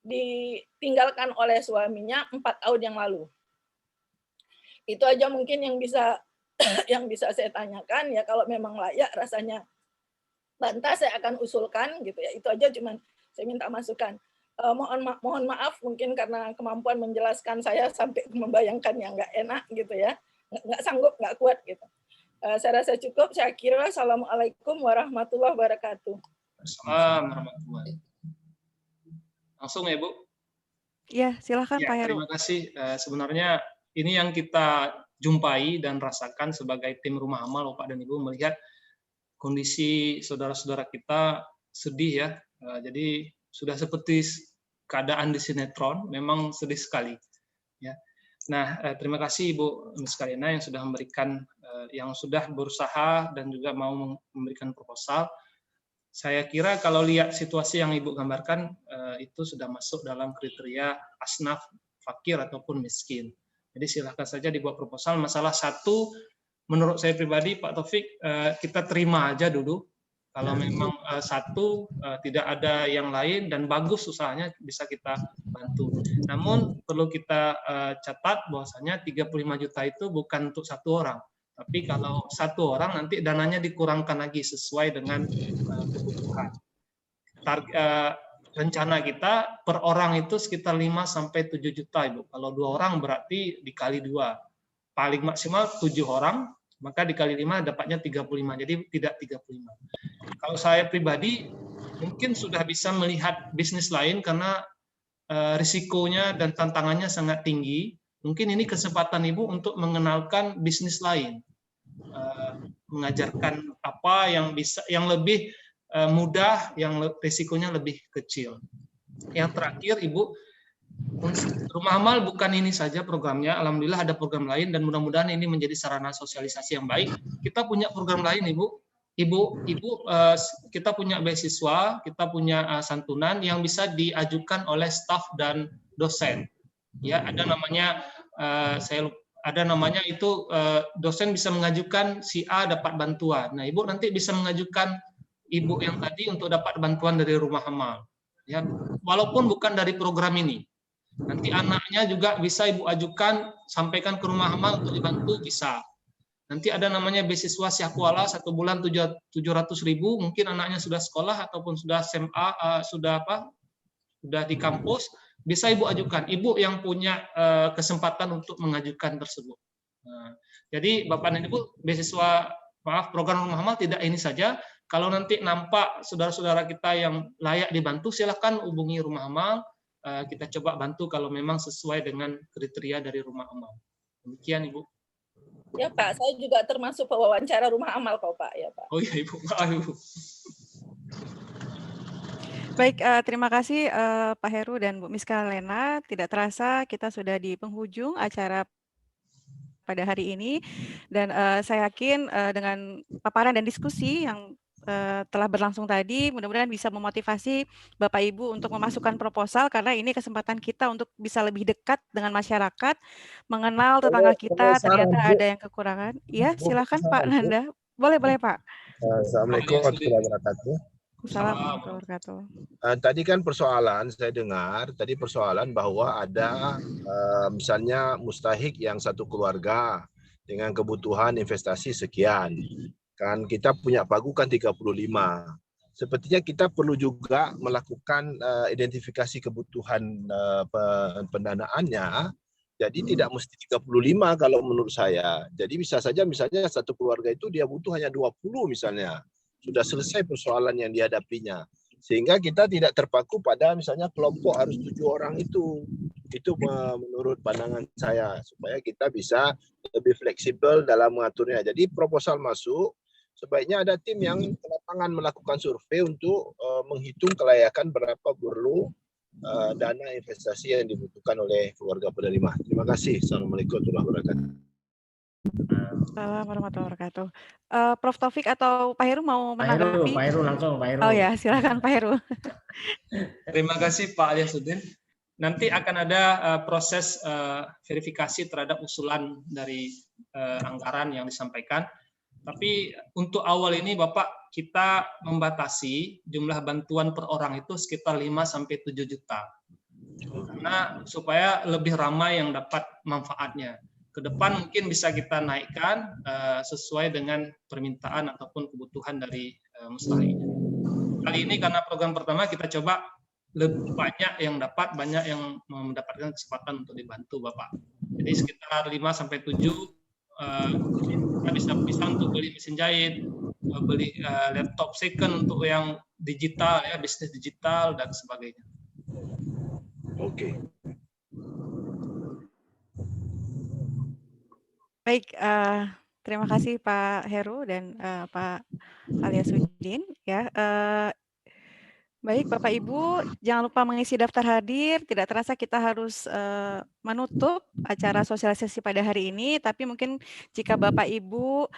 ditinggalkan oleh suaminya 4 tahun yang lalu. Itu aja mungkin yang bisa saya tanyakan ya, kalau memang layak rasanya bantah saya akan usulkan gitu ya. Itu aja, cuman saya minta masukan. Mohon maaf mungkin karena kemampuan menjelaskan saya sampai membayangkan yang nggak enak gitu ya, nggak sanggup, nggak kuat gitu. Saya rasa cukup. Saya kira Assalamualaikum warahmatullahi wabarakatuh. Assalamualaikum warahmatullahi wabarakatuh. Langsung ya Bu. Ya silakan Ya, Pak Heru. terima kasih. Sebenarnya ini yang kita jumpai dan rasakan sebagai tim rumah amal, Bapak dan Ibu, melihat kondisi saudara-saudara kita sedih ya. Jadi sudah seperti keadaan di sinetron, memang sedih sekali. Ya. Nah, terima kasih Ibu Miss Karina yang sudah memberikan, yang sudah berusaha dan juga mau memberikan proposal. Saya kira kalau lihat situasi yang Ibu gambarkan, itu sudah masuk dalam kriteria asnaf, fakir ataupun miskin. Jadi silahkan saja dibuat proposal. Masalah satu, menurut saya pribadi, Pak Taufik, kita terima aja dulu. Kalau memang satu, tidak ada yang lain dan bagus usahanya, bisa kita bantu. Namun perlu kita catat bahwasanya 35 juta itu bukan untuk satu orang. Tapi kalau satu orang nanti dananya dikurangkan lagi sesuai dengan kebutuhan. Rencana kita per orang itu sekitar 5-7 juta Ibu. Kalau 2 orang berarti dikali 2. Paling maksimal 7 orang, maka dikali 5 dapatnya 35. Jadi tidak 35. Kalau saya pribadi mungkin sudah bisa melihat bisnis lain karena risikonya dan tantangannya sangat tinggi. Mungkin ini kesempatan Ibu untuk mengenalkan bisnis lain. Mengajarkan apa yang bisa, yang lebih mudah, yang risikonya lebih kecil. Yang terakhir Ibu, rumah amal bukan ini saja programnya, alhamdulillah ada program lain dan mudah-mudahan ini menjadi sarana sosialisasi yang baik. Kita punya program lain Ibu, kita punya beasiswa, kita punya santunan yang bisa diajukan oleh staf dan dosen. Ya, ada namanya itu dosen bisa mengajukan si A dapat bantuan. Nah, Ibu nanti bisa mengajukan Ibu yang tadi untuk dapat bantuan dari rumah amal. Ya, walaupun bukan dari program ini. Nanti anaknya juga bisa Ibu ajukan, sampaikan ke rumah amal untuk dibantu, bisa. nanti ada namanya beasiswa Syahkuala 1 bulan 700.000, mungkin anaknya sudah sekolah ataupun sudah SMA, sudah di kampus, bisa Ibu ajukan. Ibu yang punya kesempatan untuk mengajukan tersebut. Jadi Bapak dan Ibu, beasiswa program Rumah Amal tidak ini saja. Kalau nanti nampak saudara-saudara kita yang layak dibantu, silakan hubungi Rumah Amal. Kita coba bantu kalau memang sesuai dengan kriteria dari Rumah Amal. Demikian Ibu. Ya Pak, saya juga termasuk pewawancara Rumah Amal kok Pak, ya Pak. Oh iya Ibu, maaf Ibu. Baik, terima kasih Pak Heru dan Bu Miska Lena. Tidak terasa kita sudah di penghujung acara pada hari ini, dan saya yakin dengan paparan dan diskusi yang telah berlangsung tadi, mudah-mudahan bisa memotivasi Bapak Ibu untuk memasukkan proposal, karena ini kesempatan kita untuk bisa lebih dekat dengan masyarakat, mengenal tetangga kita, ternyata ada yang kekurangan. Ya, silakan Pak Nanda. Boleh Pak. Assalamualaikum warahmatullahi wabarakatuh. Assalamualaikum warahmatullahi wabarakatuh. Tadi kan persoalan, saya dengar tadi persoalan bahwa ada misalnya mustahik yang satu keluarga dengan kebutuhan investasi sekian. Kan kita punya pagu kan 35. Sepertinya kita perlu juga melakukan identifikasi kebutuhan pendanaannya. Jadi tidak mesti 35 kalau menurut saya. Jadi bisa saja misalnya satu keluarga itu dia butuh hanya 20 misalnya. Sudah selesai persoalan yang dihadapinya. Sehingga kita tidak terpaku pada misalnya kelompok harus 7 orang itu. Itu menurut pandangan saya. Supaya kita bisa lebih fleksibel dalam mengaturnya. Jadi proposal masuk, sebaiknya ada tim yang ke lapangan melakukan survei untuk menghitung kelayakan berapa perlu dana investasi yang dibutuhkan oleh keluarga penerima. Terima kasih. Assalamualaikum warahmatullahi wabarakatuh. Assalamualaikum warahmatullahi wabarakatuh. Prof Taufik atau Pak Heru mau menanggapi? Pak Heru langsung, Pak Heru. Oh ya, silakan Pak Heru. Terima kasih Pak Alyasuddin. Nanti akan ada proses verifikasi terhadap usulan dari anggaran yang disampaikan. Tapi untuk awal ini Bapak, kita membatasi jumlah bantuan per orang itu sekitar 5-7 juta. Karena supaya lebih ramai yang dapat manfaatnya. Ke depan mungkin bisa kita naikkan sesuai dengan permintaan ataupun kebutuhan dari mustahik. Kali ini karena program pertama kita coba lebih banyak yang dapat, banyak yang mendapatkan kesempatan untuk dibantu Bapak. Jadi sekitar 5-7 kita bisa untuk beli mesin jahit, beli laptop second untuk yang digital ya, bisnis digital dan sebagainya. Oke. Baik, terima kasih Pak Heru dan Pak Alyasuddin. Ya, baik Bapak Ibu, jangan lupa mengisi daftar hadir. Tidak terasa kita harus menutup acara sosialisasi pada hari ini, tapi mungkin jika Bapak Ibu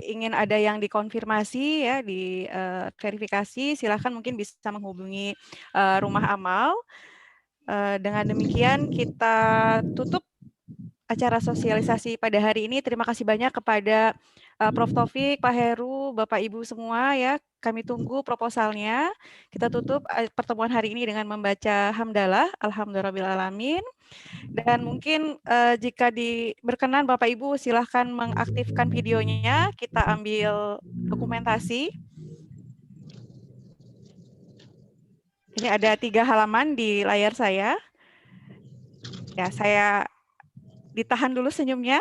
ingin ada yang dikonfirmasi ya, di verifikasi, silakan mungkin bisa menghubungi Rumah Amal. Dengan demikian kita tutup acara sosialisasi pada hari ini. Terima kasih banyak kepada Prof Taufik, Pak Heru, Bapak Ibu semua ya. Kami tunggu proposalnya. Kita tutup pertemuan hari ini dengan membaca hamdalah, alhamdulillahirabbil. Dan mungkin jika berkenan Bapak Ibu silahkan mengaktifkan videonya. Kita ambil dokumentasi. Ini ada 3 halaman di layar saya. Ya, saya ditahan dulu senyumnya.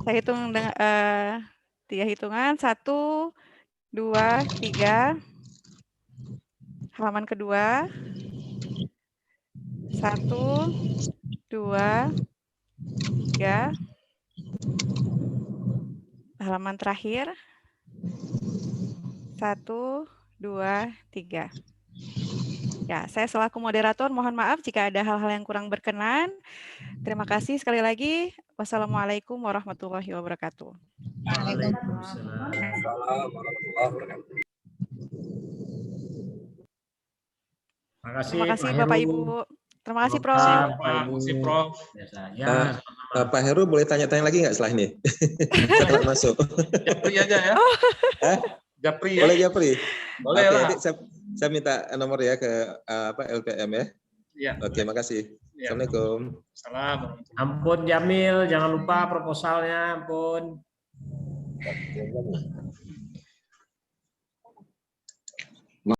Saya hitung dengan 3 hitungan. 1, 2, 3. Halaman kedua. 1, 2, 3. Halaman terakhir. 1, 2, 3. Ya, saya selaku moderator mohon maaf jika ada hal-hal yang kurang berkenan. Terima kasih sekali lagi. Wassalamualaikum warahmatullahi wabarakatuh. Waalaikumsalam. Terima kasih Bapak Ibu. Terima kasih Prof. Terima kasih Prof. Pak Heru boleh tanya-tanya lagi nggak setelah ini? Setelah masuk. Japri aja ya. Japri ya. Boleh Japri. Boleh Oke, lah. nanti saya minta nomor ya ke LPM ya. Iya. Oke, makasih. Ya. Assalamualaikum. Salam. Ampun Jamil, jangan lupa proposalnya, ampun.